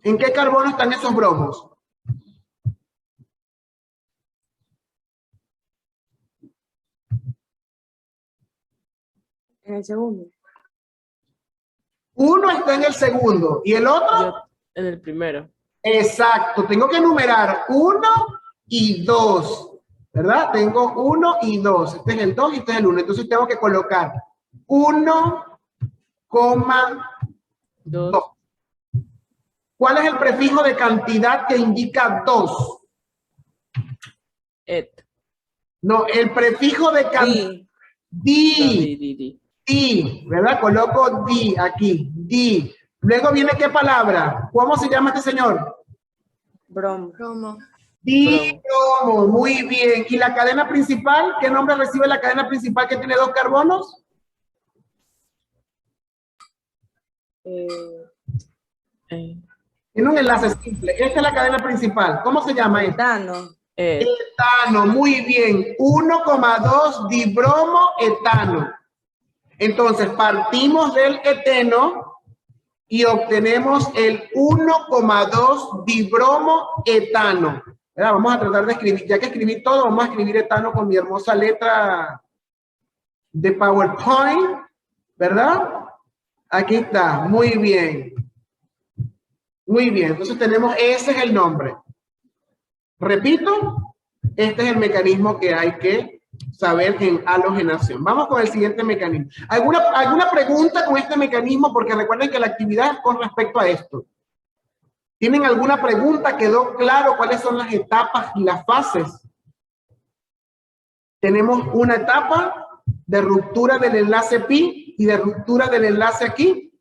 ¿En qué carbono están esos bromos? En el segundo. Uno está en el segundo, ¿y el otro? Yo en el primero. Exacto, tengo que numerar 1 y 2, ¿verdad? Tengo 1 y 2, este es el 2 y este es el 1, entonces tengo que colocar 1,2. Dos. ¿Cuál es el prefijo de cantidad que indica 2? Et. No, el prefijo de cantidad. Y Di, di, ¿verdad? Coloco di aquí, di. Luego viene ¿qué palabra? ¿Cómo se llama este señor? bromo. Dibromo, muy bien. ¿Y la cadena principal? ¿Qué nombre recibe la cadena principal que tiene 2 carbonos? Tiene un enlace simple. Esta es la cadena principal. ¿Cómo se llama esta? Etano. Et. Etano, muy bien. 1,2 dibromo etano. Entonces, partimos del eteno y obtenemos el 1,2 dibromo etano. ¿Verdad? Vamos a tratar de escribir, ya que escribí todo, vamos a escribir etano con mi hermosa letra de PowerPoint, ¿verdad? Aquí está, muy bien. Muy bien, entonces tenemos, ese es el nombre. Repito, este es el mecanismo que hay que saber en halogenación. Vamos con el siguiente mecanismo. ¿Alguna pregunta con este mecanismo? Porque recuerden que la actividad es con respecto a esto. ¿Tienen alguna pregunta? ¿Quedó claro cuáles son las etapas y las fases? Tenemos una etapa de ruptura del enlace pi y de ruptura del enlace aquí.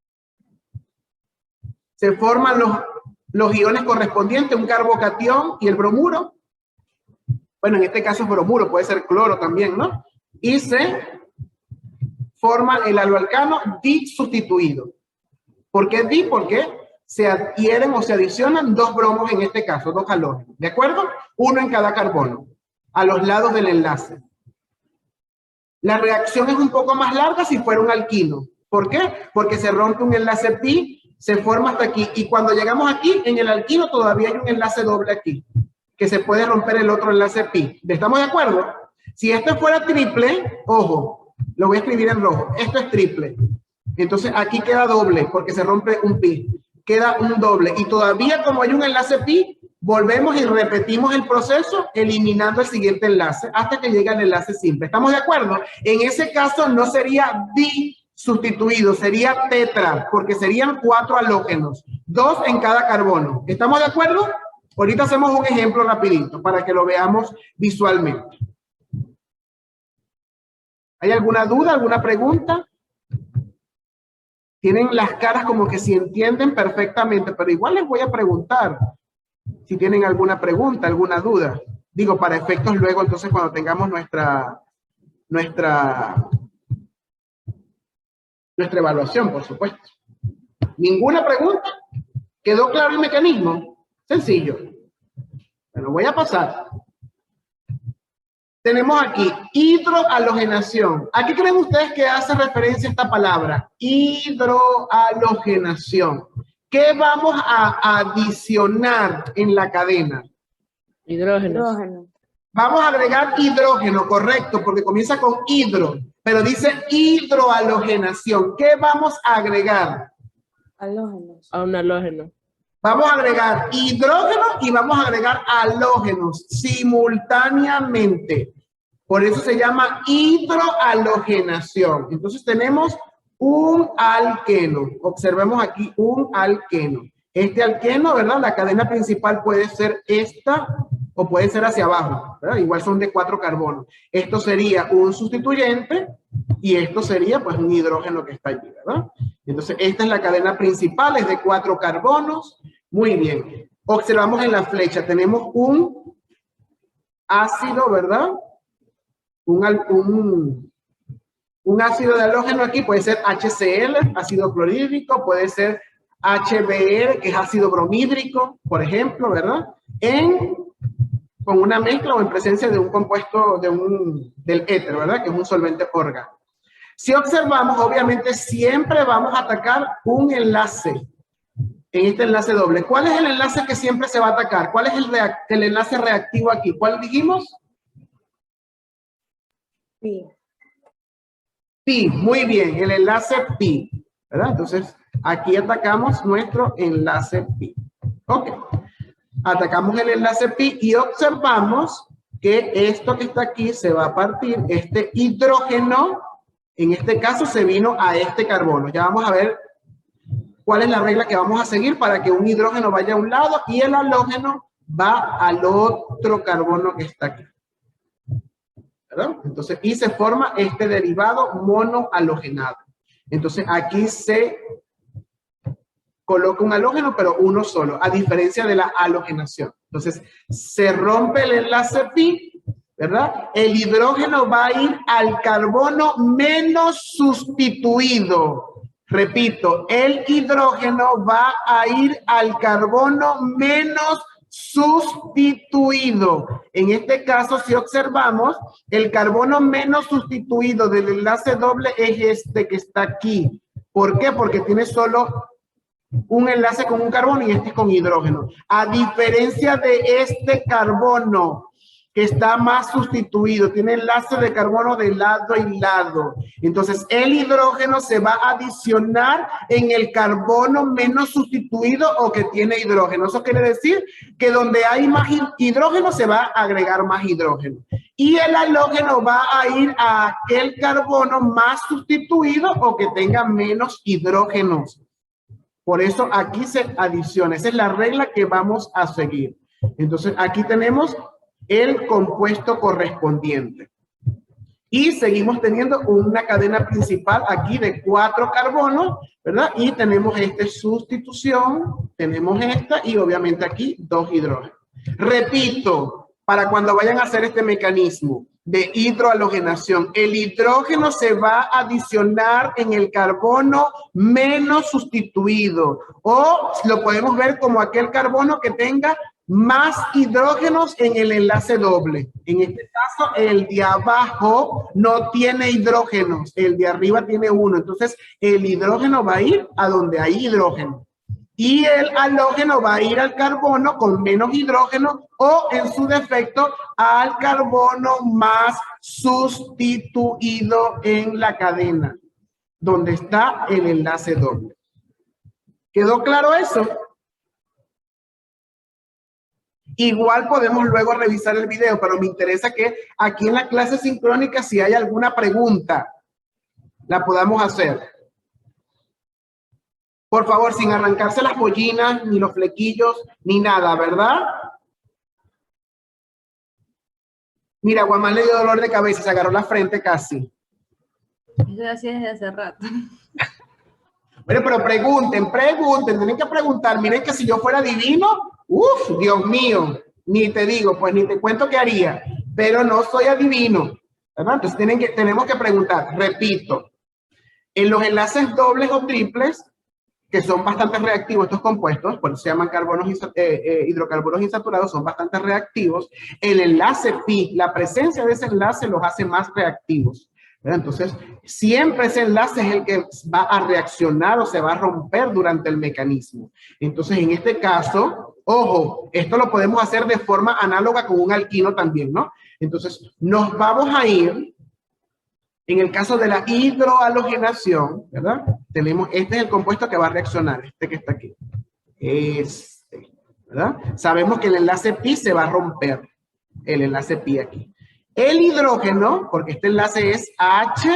Se forman los iones correspondientes, un carbocatión y el bromuro. Bueno, en este caso es bromuro, puede ser cloro también, ¿no? Y se forma el aloalcano disustituido. ¿Por qué di? Porque se adhieren o se adicionan 2 bromos en este caso, 2 halógenos, ¿de acuerdo? Uno en cada carbono, a los lados del enlace. La reacción es un poco más larga si fuera un alquino. ¿Por qué? Porque se rompe un enlace pi, se forma hasta aquí, y cuando llegamos aquí, en el alquino todavía hay un enlace doble aquí, que se puede romper el otro enlace pi. ¿Estamos de acuerdo? Si esto fuera triple, ojo, lo voy a escribir en rojo, esto es triple. Entonces aquí queda doble, porque se rompe un pi. Queda un doble, y todavía como hay un enlace pi, volvemos y repetimos el proceso eliminando el siguiente enlace hasta que llegue al enlace simple. ¿Estamos de acuerdo? En ese caso no sería disustituido, sería tetra, porque serían 4 halógenos, 2 en cada carbono. ¿Estamos de acuerdo? Ahorita hacemos un ejemplo rapidito para que lo veamos visualmente. ¿Hay alguna duda, alguna pregunta? Tienen las caras como que si entienden perfectamente, pero igual les voy a preguntar si tienen alguna pregunta, alguna duda. Digo, para efectos luego, entonces, cuando tengamos nuestra evaluación, por supuesto. ¿Ninguna pregunta? ¿Quedó claro el mecanismo? Sencillo. Bueno, voy a pasar. Tenemos aquí hidrohalogenación. ¿A qué creen ustedes que hace referencia esta palabra? Hidrohalogenación. ¿Qué vamos a adicionar en la cadena? Hidrógeno. Hidrógeno. Vamos a agregar hidrógeno, correcto, porque comienza con hidro, pero dice hidrohalogenación. ¿Qué vamos a agregar? Halógenos. A un halógeno. Vamos a agregar hidrógeno y vamos a agregar halógenos simultáneamente. Por eso se llama hidrohalogenación. Entonces tenemos un alqueno. Observemos aquí un alqueno. Este alqueno, ¿verdad? La cadena principal puede ser esta o puede ser hacia abajo, ¿verdad? Igual son de 4 carbonos. Esto sería un sustituyente y esto sería pues un hidrógeno que está allí, ¿verdad? Entonces esta es la cadena principal, es de 4 carbonos. Muy bien. Observamos en la flecha, tenemos un ácido, ¿verdad? Un ácido de halógeno aquí puede ser HCl, ácido clorhídrico, puede ser HBr, que es ácido bromhídrico, por ejemplo, ¿verdad? Con una mezcla o en presencia de un compuesto del éter, ¿verdad? Que es un solvente orgánico. Si observamos, obviamente siempre vamos a atacar un enlace, en este enlace doble. ¿Cuál es el enlace que siempre se va a atacar? ¿Cuál es el enlace reactivo aquí? ¿Cuál dijimos? Pi. Pi, muy bien, el enlace pi, ¿verdad? Entonces, aquí atacamos nuestro enlace pi. Ok, atacamos el enlace pi y observamos que esto que está aquí se va a partir, este hidrógeno, en este caso se vino a este carbono. Ya vamos a ver cuál es la regla que vamos a seguir para que un hidrógeno vaya a un lado y el halógeno va al otro carbono que está aquí, ¿verdad? Entonces, y se forma este derivado monohalogenado. Entonces, aquí se coloca un halógeno, pero uno solo, a diferencia de la halogenación. Entonces, se rompe el enlace pi, ¿verdad? El hidrógeno va a ir al carbono menos sustituido. Repito, el hidrógeno va a ir al carbono menos sustituido. En este caso, si observamos, el carbono menos sustituido del enlace doble es este que está aquí. ¿Por qué? Porque tiene solo un enlace con un carbono y este con hidrógeno. A diferencia de este carbono que está más sustituido, tiene enlace de carbono de lado y lado. Entonces, el hidrógeno se va a adicionar en el carbono menos sustituido o que tiene hidrógeno. Eso quiere decir que donde hay más hidrógeno se va a agregar más hidrógeno. Y el halógeno va a ir a aquel carbono más sustituido o que tenga menos hidrógenos. Por eso aquí se adiciona. Esa es la regla que vamos a seguir. Entonces, aquí tenemos el compuesto correspondiente. Y seguimos teniendo una cadena principal aquí de 4 carbonos, ¿verdad? Y tenemos esta sustitución, tenemos esta y obviamente aquí 2 hidrógenos. Repito, para cuando vayan a hacer este mecanismo de hidrohalogenación, el hidrógeno se va a adicionar en el carbono menos sustituido. O lo podemos ver como aquel carbono que tenga más hidrógenos en el enlace doble. En este caso, el de abajo no tiene hidrógenos, el de arriba tiene uno. Entonces, el hidrógeno va a ir a donde hay hidrógeno. Y el halógeno va a ir al carbono con menos hidrógeno o, en su defecto, al carbono más sustituido en la cadena, donde está el enlace doble. ¿Quedó claro eso? Igual podemos luego revisar el video, pero me interesa que aquí en la clase sincrónica, si hay alguna pregunta, la podamos hacer. Por favor, sin arrancarse las pollinas, ni los flequillos, ni nada, ¿verdad? Mira, Guamán le dio dolor de cabeza, se agarró la frente casi. Estoy así desde hace rato. Bueno, pero pregunten, tienen que preguntar. Miren que si yo fuera divino, ¡uf! Dios mío, ni te digo, pues ni te cuento qué haría, pero no soy adivino, ¿verdad? Entonces tenemos que preguntar. Repito, en los enlaces dobles o triples, que son bastante reactivos estos compuestos, por eso se llaman hidrocarburos insaturados, son bastante reactivos. El enlace pi, la presencia de ese enlace los hace más reactivos, ¿verdad? Entonces, siempre ese enlace es el que va a reaccionar o se va a romper durante el mecanismo. Entonces, en este caso, ojo, esto lo podemos hacer de forma análoga con un alquino también, ¿no? Entonces, nos vamos a ir, en el caso de la hidrohalogenación, ¿verdad? Tenemos, este es el compuesto que va a reaccionar, este que está aquí. Este, ¿verdad? Sabemos que el enlace pi se va a romper. El enlace pi aquí. El hidrógeno, porque este enlace es H,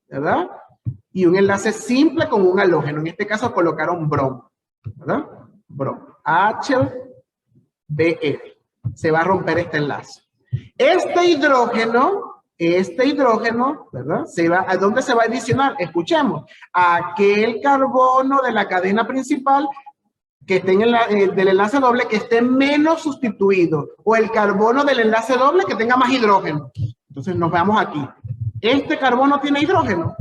¿verdad? Y un enlace simple con un halógeno. En este caso colocaron bromo, ¿verdad? Bromo. HBr. Se va a romper este enlace. Este hidrógeno, ¿verdad? ¿A dónde se va a adicionar? Escuchemos. Aquel carbono de la cadena principal que esté del enlace doble que esté menos sustituido, o el carbono del enlace doble que tenga más hidrógeno. Entonces nos vamos aquí. ¿Este carbono tiene hidrógeno?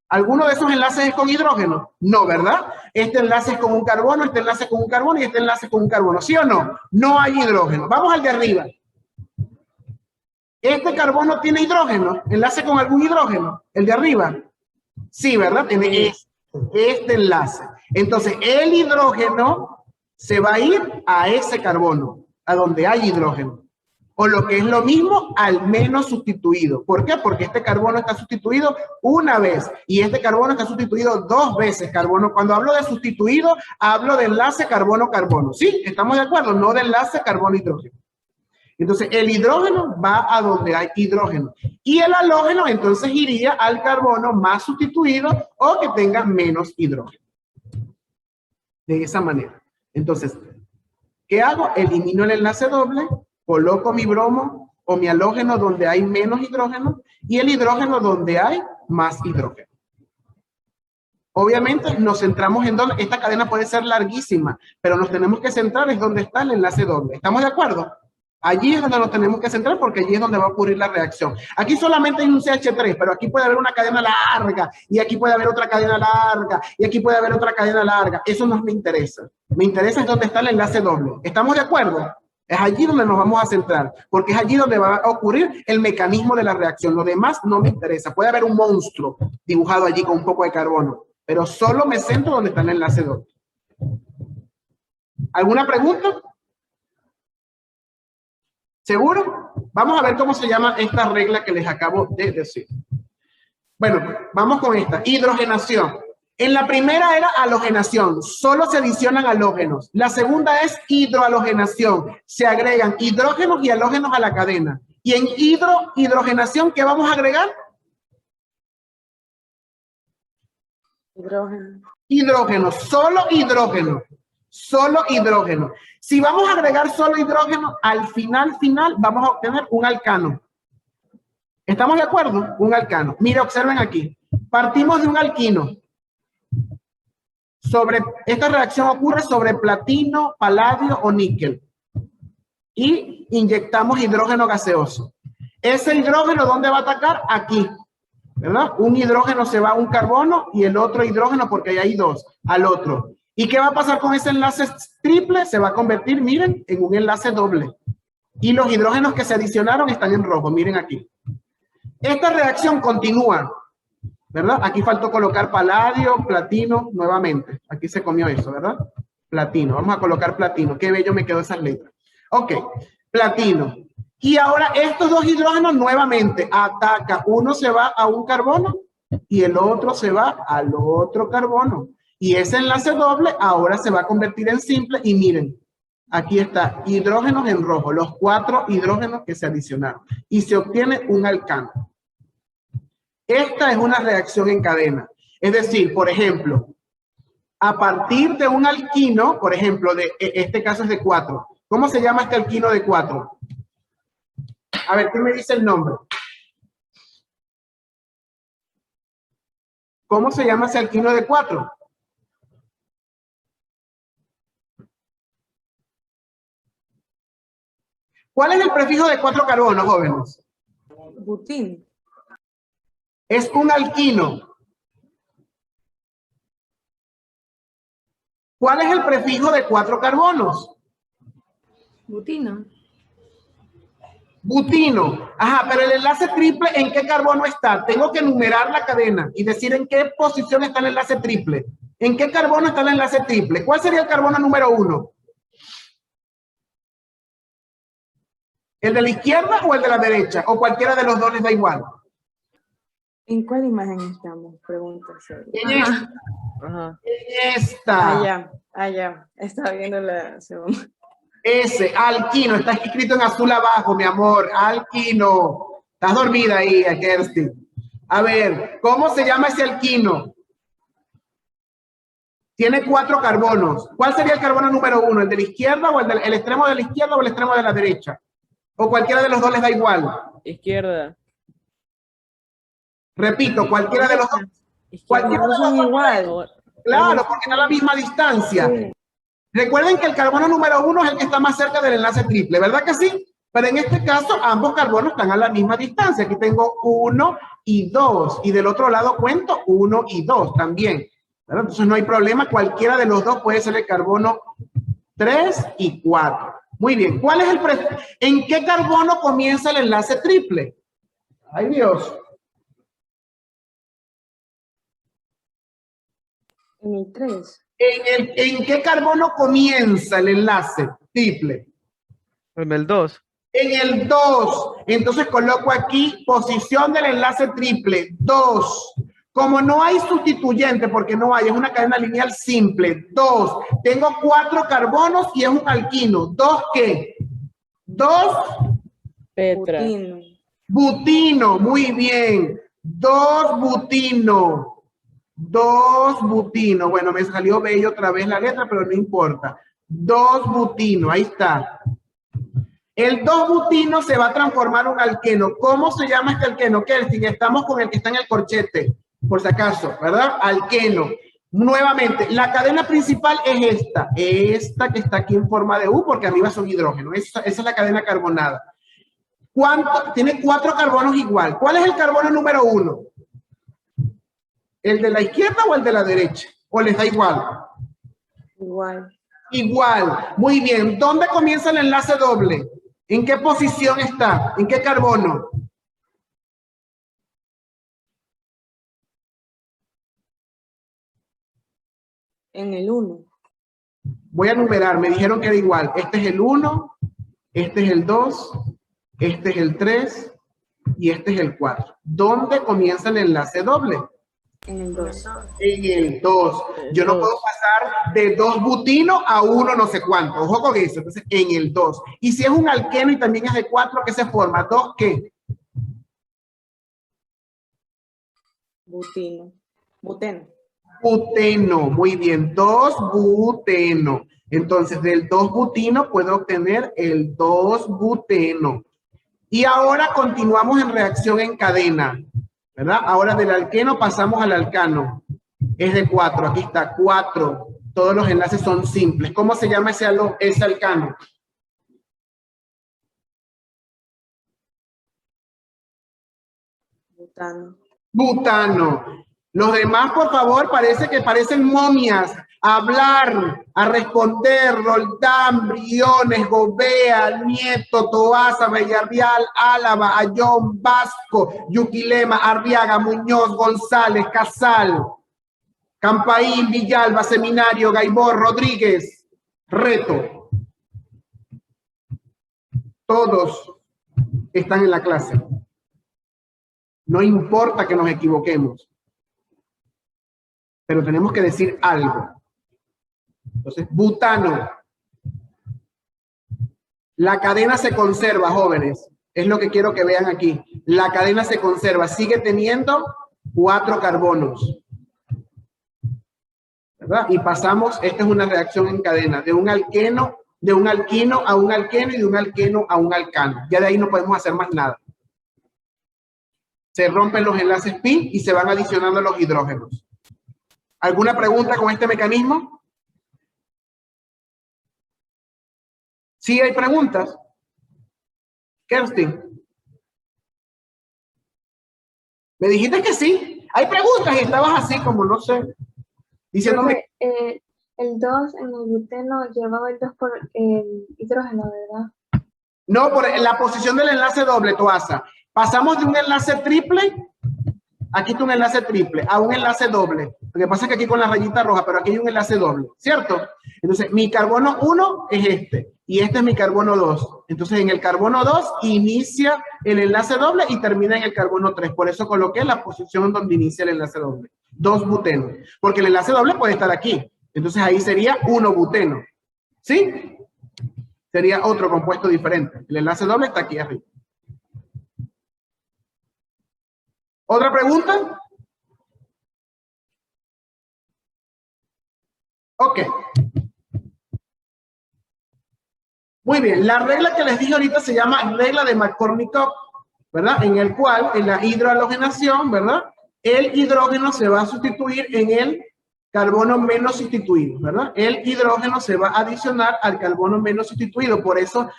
¿Alguno de esos enlaces es con hidrógeno? No, ¿verdad? Este enlace es con un carbono, este enlace con un carbono y este enlace con un carbono. ¿Sí o no? No hay hidrógeno. Vamos al de arriba. ¿Este carbono tiene hidrógeno? ¿Enlace con algún hidrógeno? ¿El de arriba? Sí, ¿verdad? Tiene este enlace. Entonces, el hidrógeno se va a ir a ese carbono, a donde hay hidrógeno. O lo que es lo mismo, al menos sustituido. ¿Por qué? Porque este carbono está sustituido una vez y este carbono está sustituido 2 veces. Carbono, cuando hablo de sustituido, hablo de enlace carbono-carbono. ¿Sí? ¿Estamos de acuerdo? No de enlace carbono-hidrógeno. Entonces, el hidrógeno va a donde hay hidrógeno. Y el halógeno, entonces, iría al carbono más sustituido o que tenga menos hidrógeno. De esa manera. Entonces, ¿qué hago? Elimino el enlace doble, coloco mi bromo o mi halógeno donde hay menos hidrógeno y el hidrógeno donde hay más hidrógeno. Obviamente nos centramos en donde, esta cadena puede ser larguísima, pero nos tenemos que centrar en donde está el enlace doble. ¿Estamos de acuerdo? Allí es donde nos tenemos que centrar porque allí es donde va a ocurrir la reacción. Aquí solamente hay un CH3, pero aquí puede haber una cadena larga y aquí puede haber otra cadena larga y aquí puede haber otra cadena larga. Eso no me interesa. Me interesa es donde está el enlace doble. ¿Estamos de acuerdo? Es allí donde nos vamos a centrar, porque es allí donde va a ocurrir el mecanismo de la reacción. Lo demás no me interesa. Puede haber un monstruo dibujado allí con un poco de carbono, pero solo me centro donde está el enlace doble. ¿Alguna pregunta? ¿Seguro? Vamos a ver cómo se llama esta regla que les acabo de decir. Bueno, vamos con esta. Hidrogenación. En la primera era halogenación. Solo se adicionan halógenos. La segunda es hidrohalogenación. Se agregan hidrógenos y halógenos a la cadena. Y en hidrogenación, ¿qué vamos a agregar? Hidrógeno. Hidrógeno. Solo hidrógeno. Solo hidrógeno. Si vamos a agregar solo hidrógeno, al final vamos a obtener un alcano. ¿Estamos de acuerdo? Un alcano. Mira, observen aquí. Partimos de un alquino. Esta reacción ocurre sobre platino, paladio o níquel. Y inyectamos hidrógeno gaseoso. Ese hidrógeno, ¿dónde va a atacar? Aquí. ¿Verdad? Un hidrógeno se va a un carbono y el otro hidrógeno, porque ahí hay 2, al otro. ¿Y qué va a pasar con ese enlace triple? Se va a convertir, miren, en un enlace doble. Y los hidrógenos que se adicionaron están en rojo, miren aquí. Esta reacción continúa, ¿verdad? Aquí faltó colocar paladio, platino, nuevamente. Aquí se comió eso, ¿verdad? Platino, vamos a colocar platino. Qué bello me quedó esas letras. Ok, platino. Y ahora estos 2 hidrógenos nuevamente atacan. Uno se va a un carbono y el otro se va al otro carbono. Y ese enlace doble ahora se va a convertir en simple y miren, aquí está hidrógenos en rojo, los 4 hidrógenos que se adicionaron y se obtiene un alcano. Esta es una reacción en cadena. Es decir, por ejemplo, a partir de un alquino, por ejemplo, este caso es de 4. ¿Cómo se llama este alquino de 4? A ver, ¿quién me dice el nombre? ¿Cómo se llama ese alquino de 4? ¿Cuál es el prefijo de 4 carbonos, jóvenes? Butín. Es un alquino. ¿Cuál es el prefijo de 4 carbonos? Butino. Butino. Ajá, pero el enlace triple, ¿en qué carbono está? Tengo que enumerar la cadena y decir en qué posición está el enlace triple. ¿En qué carbono está el enlace triple? ¿Cuál sería el carbono número 1? ¿El de la izquierda o el de la derecha? ¿O cualquiera de los dos les da igual? ¿En cuál imagen estamos? Pregunta seria. En esta. Ajá. Esta. Allá. Estaba viendo la segunda. Ese, alquino, está escrito en azul abajo, mi amor, alquino. Estás dormida ahí, Kerstin. A ver, ¿cómo se llama ese alquino? Tiene 4 carbonos. ¿Cuál sería el carbono número 1? ¿El de la izquierda o el extremo de la izquierda o el extremo de la derecha? ¿O cualquiera de los dos les da igual? Izquierda. Repito, cualquiera de los dos. Cualquiera de los Son dos. igual. Claro, porque está a la misma distancia. Sí. Recuerden que el carbono número 1 es el que está más cerca del enlace triple, ¿verdad que sí? Pero en este caso, ambos carbonos están a la misma distancia. Aquí tengo 1 y 2. Y del otro lado cuento 1 y 2 también, ¿verdad? Entonces no hay problema. Cualquiera de los dos puede ser el carbono 3 y 4. Muy bien. ¿Cuál es ¿En qué carbono comienza el enlace triple? ¡Ay, Dios! En el 3. ¿En qué carbono comienza el enlace triple? En el 2. En el 2. Entonces coloco aquí posición del enlace triple, 2. Como no hay sustituyente, porque no hay, es una cadena lineal simple, 2. Tengo 4 carbonos y es un alquino. ¿2 qué? 2 Petra. Butino. butino, muy bien. 2 butino. 2 butino. Bueno, me salió bello otra vez la letra, pero no importa. 2 butino, ahí está. El 2 butino se va a transformar en un alqueno. ¿Cómo se llama este alqueno? Kerstin, estamos con el que está en el corchete, por si acaso, ¿verdad? Alqueno. Nuevamente, la cadena principal es esta que está aquí en forma de U, porque arriba son hidrógenos. Esa es la cadena carbonada. Tiene 4 carbonos igual. ¿Cuál es el carbono número 1? ¿El de la izquierda o el de la derecha? ¿O les da igual? Igual. Igual. Muy bien. ¿Dónde comienza el enlace doble? ¿En qué posición está? ¿En qué carbono? En el 1. Voy a numerar. Me dijeron que era igual. Este es el 1, este es el 2, este es el 3 y este es el 4. ¿Dónde comienza el enlace doble? En el 2. En el 2. Yo no puedo pasar de 2 butino a 1 no sé cuánto. Ojo con eso. Entonces, en el 2. Y si es un alqueno y también es de 4, ¿qué se forma? ¿2 qué? Butino. Buteno. Buteno. Muy bien. 2 buteno. Entonces, del 2 butino puedo obtener el 2 buteno. Y ahora continuamos en reacción en cadena, ¿verdad? Ahora del alqueno pasamos al alcano. Es de 4, aquí está, 4. Todos los enlaces son simples. ¿Cómo se llama ese alcano? Butano. Butano. Los demás, por favor, parece que parecen momias. A hablar, a responder, Roldán, Briones, Gobea, Nieto, Toasa, Villarreal, Álava, Ayón, Vasco, Yuquilema, Arriaga, Muñoz, González, Casal, Campaín, Villalba, Seminario, Gaibor, Rodríguez, Reto. Todos están en la clase. No importa que nos equivoquemos, pero tenemos que decir algo. Entonces, butano. La cadena se conserva, jóvenes. Es lo que quiero que vean aquí. La cadena se conserva. Sigue teniendo 4 carbonos. ¿Verdad? Y pasamos, esta es una reacción en cadena, de un alquino a un alqueno y de un alqueno a un alcano. Ya de ahí no podemos hacer más nada. Se rompen los enlaces pi y se van adicionando los hidrógenos. ¿Alguna pregunta con este mecanismo? ¿Sí hay preguntas? Kerstin. Me dijiste que sí. Hay preguntas y estabas así como, no sé, diciéndome. El 2 en el buteno llevaba el 2 por el hidrógeno, ¿verdad? No, por la posición del enlace doble, Toasa. Pasamos de un enlace triple, aquí está un enlace triple, a un enlace doble. Lo que pasa es que aquí con la rayita roja, pero aquí hay un enlace doble, ¿cierto? Entonces, mi carbono 1 es este. y este es mi carbono 2. Entonces en el carbono 2 inicia el enlace doble y termina en el carbono 3. Por eso coloqué la posición donde inicia el enlace doble. 2-buteno. Porque el enlace doble puede estar aquí. Entonces ahí sería 1-buteno. ¿Sí? Sería otro compuesto diferente. El enlace doble está aquí arriba. ¿Otra pregunta? Ok. Muy bien, la regla que les dije ahorita se llama regla de McCormick-Cox, ¿verdad? En el cual, en la hidrohalogenación, ¿verdad? El hidrógeno se va a sustituir en el carbono menos sustituido, ¿verdad? El hidrógeno se va a adicionar al carbono menos sustituido. Por eso,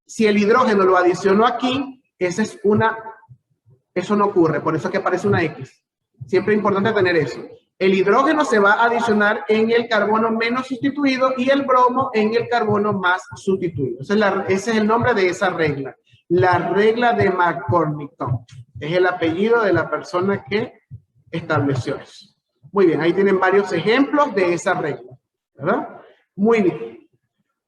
si el hidrógeno lo adiciono aquí, eso no ocurre, por eso es que aparece una X. Siempre es importante tener eso. El hidrógeno se va a adicionar en el carbono menos sustituido y el bromo en el carbono más sustituido. Ese es el nombre de esa regla. La regla de McCormick-Cox. Es el apellido de la persona que estableció eso. Muy bien, ahí tienen varios ejemplos de esa regla, ¿verdad? Muy bien.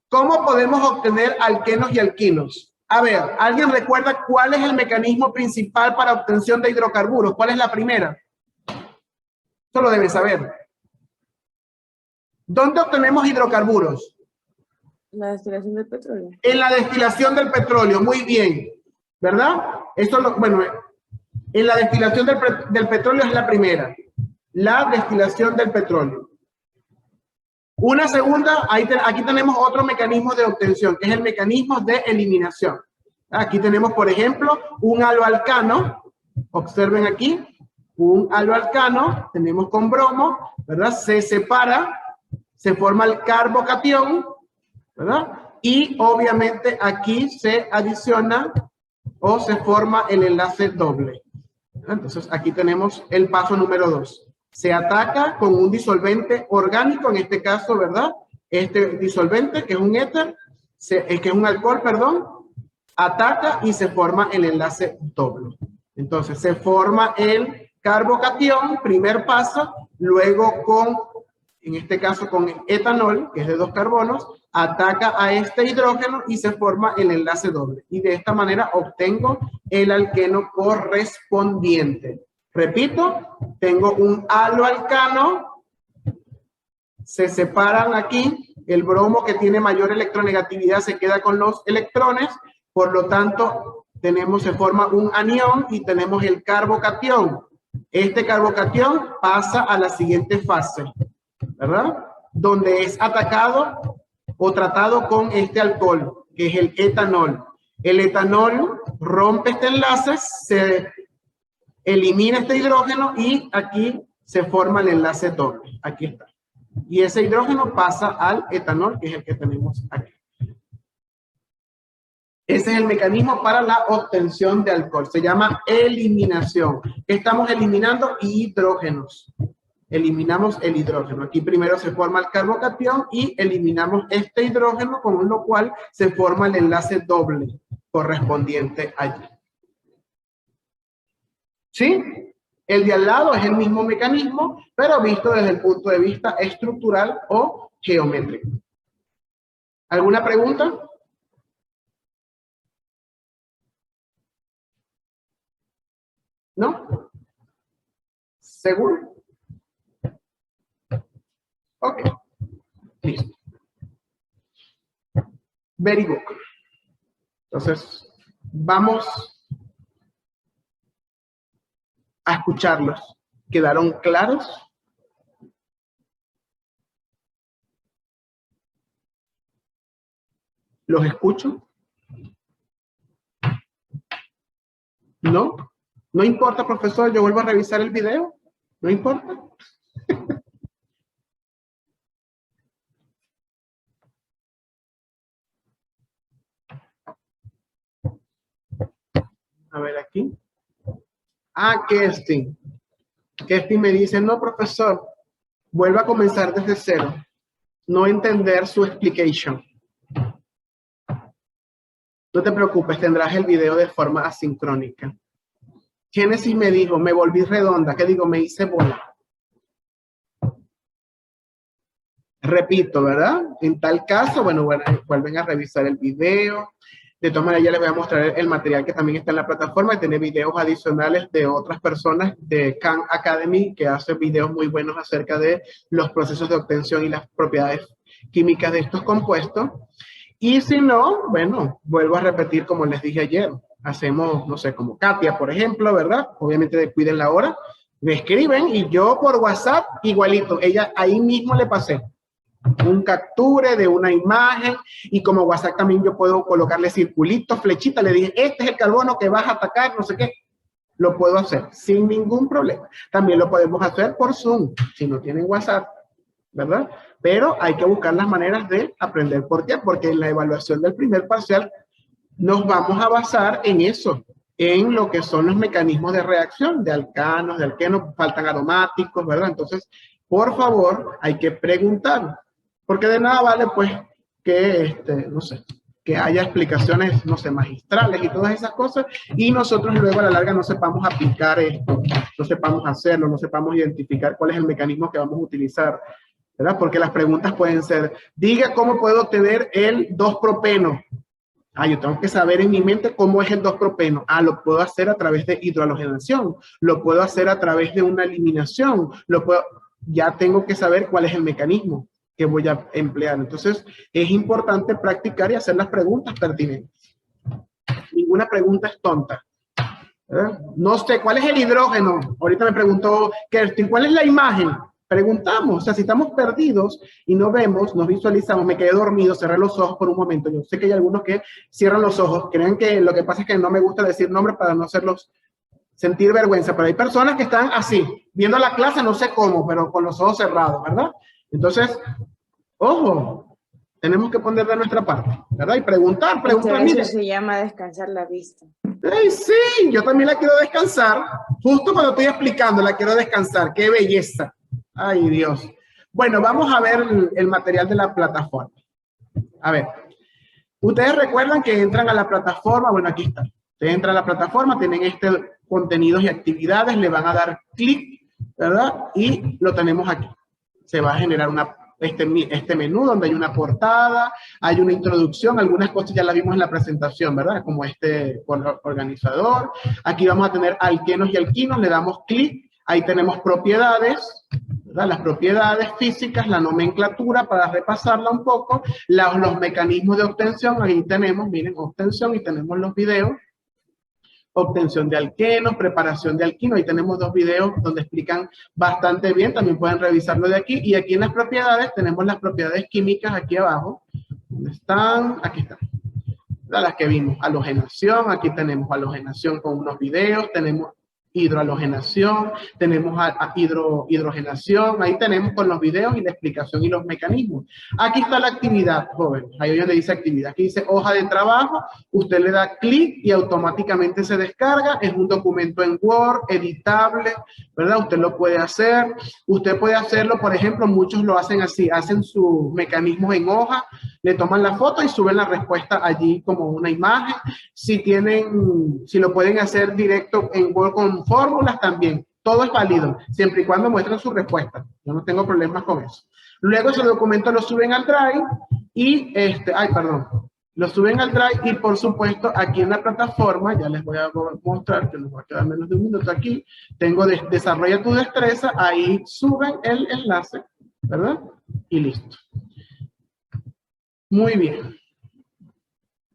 ¿Cómo podemos obtener alquenos y alquinos? A ver, ¿alguien recuerda cuál es el mecanismo principal para obtención de hidrocarburos? ¿Cuál es la primera? Eso lo deben saber. ¿Dónde obtenemos hidrocarburos? La destilación del petróleo. En la destilación del petróleo, muy bien, ¿verdad? Bueno, en la destilación del petróleo es la primera. La destilación del petróleo. Una segunda, aquí tenemos otro mecanismo de obtención, que es el mecanismo de eliminación. Aquí tenemos, por ejemplo, un haloalcano. Observen aquí, un haloalcano, tenemos con bromo, ¿verdad? Se separa, se forma el carbocatión, ¿verdad? Y obviamente aquí se adiciona o se forma el enlace doble. Entonces aquí tenemos el paso número 2. Se ataca con un disolvente orgánico, en este caso, ¿verdad? Este disolvente, que es un éter, que es un alcohol, perdón, ataca y se forma el enlace doble. Entonces se forma el carbocatión, primer paso, luego en este caso con el etanol, que es de 2 carbonos, ataca a este hidrógeno y se forma el enlace doble. Y de esta manera obtengo el alqueno correspondiente. Repito, tengo un haloalcano, se separan aquí, el bromo que tiene mayor electronegatividad se queda con los electrones, por lo tanto se forma un anión y tenemos el carbocatión. Este carbocatión pasa a la siguiente fase, ¿verdad? Donde es atacado o tratado con este alcohol, que es el etanol. El etanol rompe este enlace, se elimina este hidrógeno y aquí se forma el enlace doble. Aquí está. Y ese hidrógeno pasa al etanol, que es el que tenemos aquí. Ese es el mecanismo para la obtención de alcohol. Se llama eliminación. Estamos eliminando hidrógenos. Eliminamos el hidrógeno. Aquí primero se forma el carbocatión y eliminamos este hidrógeno, con lo cual se forma el enlace doble correspondiente allí. ¿Sí? El de al lado es el mismo mecanismo, pero visto desde el punto de vista estructural o geométrico. ¿Alguna pregunta? ¿No? ¿Seguro? Ok. Listo. Very good. Entonces, vamos a escucharlos. ¿Quedaron claros? ¿Los escucho? ¿No? No importa, profesor, yo vuelvo a revisar el video. ¿No importa? A ver aquí. Kerstin. Kerstin me dice, no, profesor, vuelva a comenzar desde cero. No entender su explication. No te preocupes, tendrás el video de forma asincrónica. Génesis me dijo, me volví redonda. ¿Qué digo? Me hice bola. Repito, ¿verdad? En tal caso, bueno, vuelven a revisar el video. De todas maneras, ya les voy a mostrar el material que también está en la plataforma y tiene videos adicionales de otras personas de Khan Academy que hacen videos muy buenos acerca de los procesos de obtención y las propiedades químicas de estos compuestos. Y si no, bueno, vuelvo a repetir como les dije ayer. Hacemos, no sé, como Katia, por ejemplo, ¿verdad? Obviamente cuiden la hora. Me escriben y yo por WhatsApp igualito. Ella ahí mismo le pasé un capture de una imagen y como WhatsApp también yo puedo colocarle circulitos, flechitas, le dije, este es el carbono que vas a atacar, no sé qué. Lo puedo hacer sin ningún problema. También lo podemos hacer por Zoom, si no tienen WhatsApp, ¿verdad? Pero hay que buscar las maneras de aprender. ¿Por qué? Porque en la evaluación del primer parcial nos vamos a basar en eso, en lo que son los mecanismos de reacción de alcanos, de alquenos, faltan aromáticos, ¿verdad? Entonces, por favor, hay que preguntar. Porque de nada vale, pues, que, no sé, que haya explicaciones, no sé, magistrales y todas esas cosas, y nosotros luego a la larga no sepamos aplicar esto, no sepamos hacerlo, no sepamos identificar cuál es el mecanismo que vamos a utilizar, ¿verdad? Porque las preguntas pueden ser, diga cómo puedo obtener el 2-propeno. Ah, yo tengo que saber en mi mente cómo es el 2-propeno. Ah, lo puedo hacer a través de hidrohalogenación, lo puedo hacer a través de una eliminación, ya tengo que saber cuál es el mecanismo que voy a emplear. Entonces, es importante practicar y hacer las preguntas pertinentes. Ninguna pregunta es tonta. No sé, ¿cuál es el hidrógeno? Ahorita me preguntó Kerstin, ¿cuál es la imagen? Preguntamos, o sea, si estamos perdidos y no vemos, nos visualizamos, me quedé dormido, cerré los ojos por un momento. Yo sé que hay algunos que cierran los ojos, creen que lo que pasa es que no me gusta decir nombres para no hacerlos sentir vergüenza, pero hay personas que están así, viendo la clase, no sé cómo, pero con los ojos cerrados, ¿verdad? Entonces, ojo, tenemos que poner de nuestra parte, ¿verdad? Y preguntar. Eso se llama descansar la vista. ¡Ay, sí! Yo también la quiero descansar. Justo cuando estoy explicando, la quiero descansar. ¡Qué belleza! ¡Ay, Dios! Bueno, vamos a ver el material de la plataforma. A ver, ustedes recuerdan que entran a la plataforma. Bueno, aquí está. Ustedes entran a la plataforma, tienen contenidos y actividades, le van a dar clic, ¿verdad? Y lo tenemos aquí. Se va a generar este menú donde hay una portada, hay una introducción, algunas cosas ya las vimos en la presentación, ¿verdad? Como este organizador. Aquí vamos a tener alquenos y alquinos, le damos clic, ahí tenemos propiedades, ¿verdad? Las propiedades físicas, la nomenclatura para repasarla un poco, los mecanismos de obtención, ahí tenemos, miren, obtención y tenemos los videos. Obtención de alquenos, preparación de alquino. Ahí tenemos 2 videos donde explican bastante bien. También pueden revisarlo de aquí. Y aquí en las propiedades tenemos las propiedades químicas aquí abajo. ¿Dónde están? Aquí están. Las que vimos. Halogenación. Aquí tenemos halogenación con unos videos. Tenemos hidrohalogenación. Tenemos hidrogenación. Ahí tenemos con los videos y la explicación y los mecanismos. Aquí está la actividad, joven. Ahí donde dice actividad. Aquí dice hoja de trabajo. Usted le da clic y automáticamente se descarga. Es un documento en Word, editable, ¿verdad? Usted lo puede hacer. Usted puede hacerlo, por ejemplo, muchos lo hacen así. Hacen sus mecanismos en hoja, le toman la foto y suben la respuesta allí como una imagen. Si lo pueden hacer directo en Word con fórmulas también, todo es válido, siempre y cuando muestren su respuesta. Yo no tengo problemas con eso. Luego ese documento lo suben al Drive y lo suben al Drive y por supuesto aquí en la plataforma, ya les voy a mostrar, que nos va a quedar menos de un minuto aquí, tengo desarrolla tu destreza, ahí suben el enlace, ¿verdad? Y listo. Muy bien.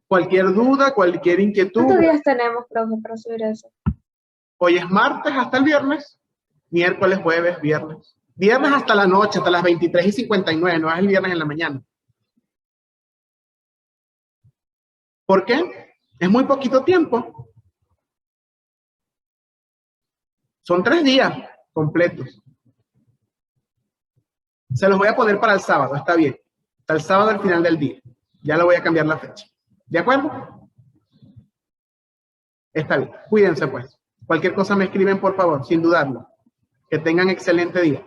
Cualquier duda, cualquier inquietud. ¿Cuántos días tenemos, profe, para subir eso? Hoy es martes hasta el viernes, miércoles, jueves, viernes. Viernes hasta la noche, hasta las 23:59, no es el viernes en la mañana. ¿Por qué? Es muy poquito tiempo. Son 3 días completos. Se los voy a poner para el sábado, está bien. Hasta el sábado al final del día. Ya le voy a cambiar la fecha. ¿De acuerdo? Está bien. Cuídense pues. Cualquier cosa me escriben, por favor, sin dudarlo. Que tengan excelente día.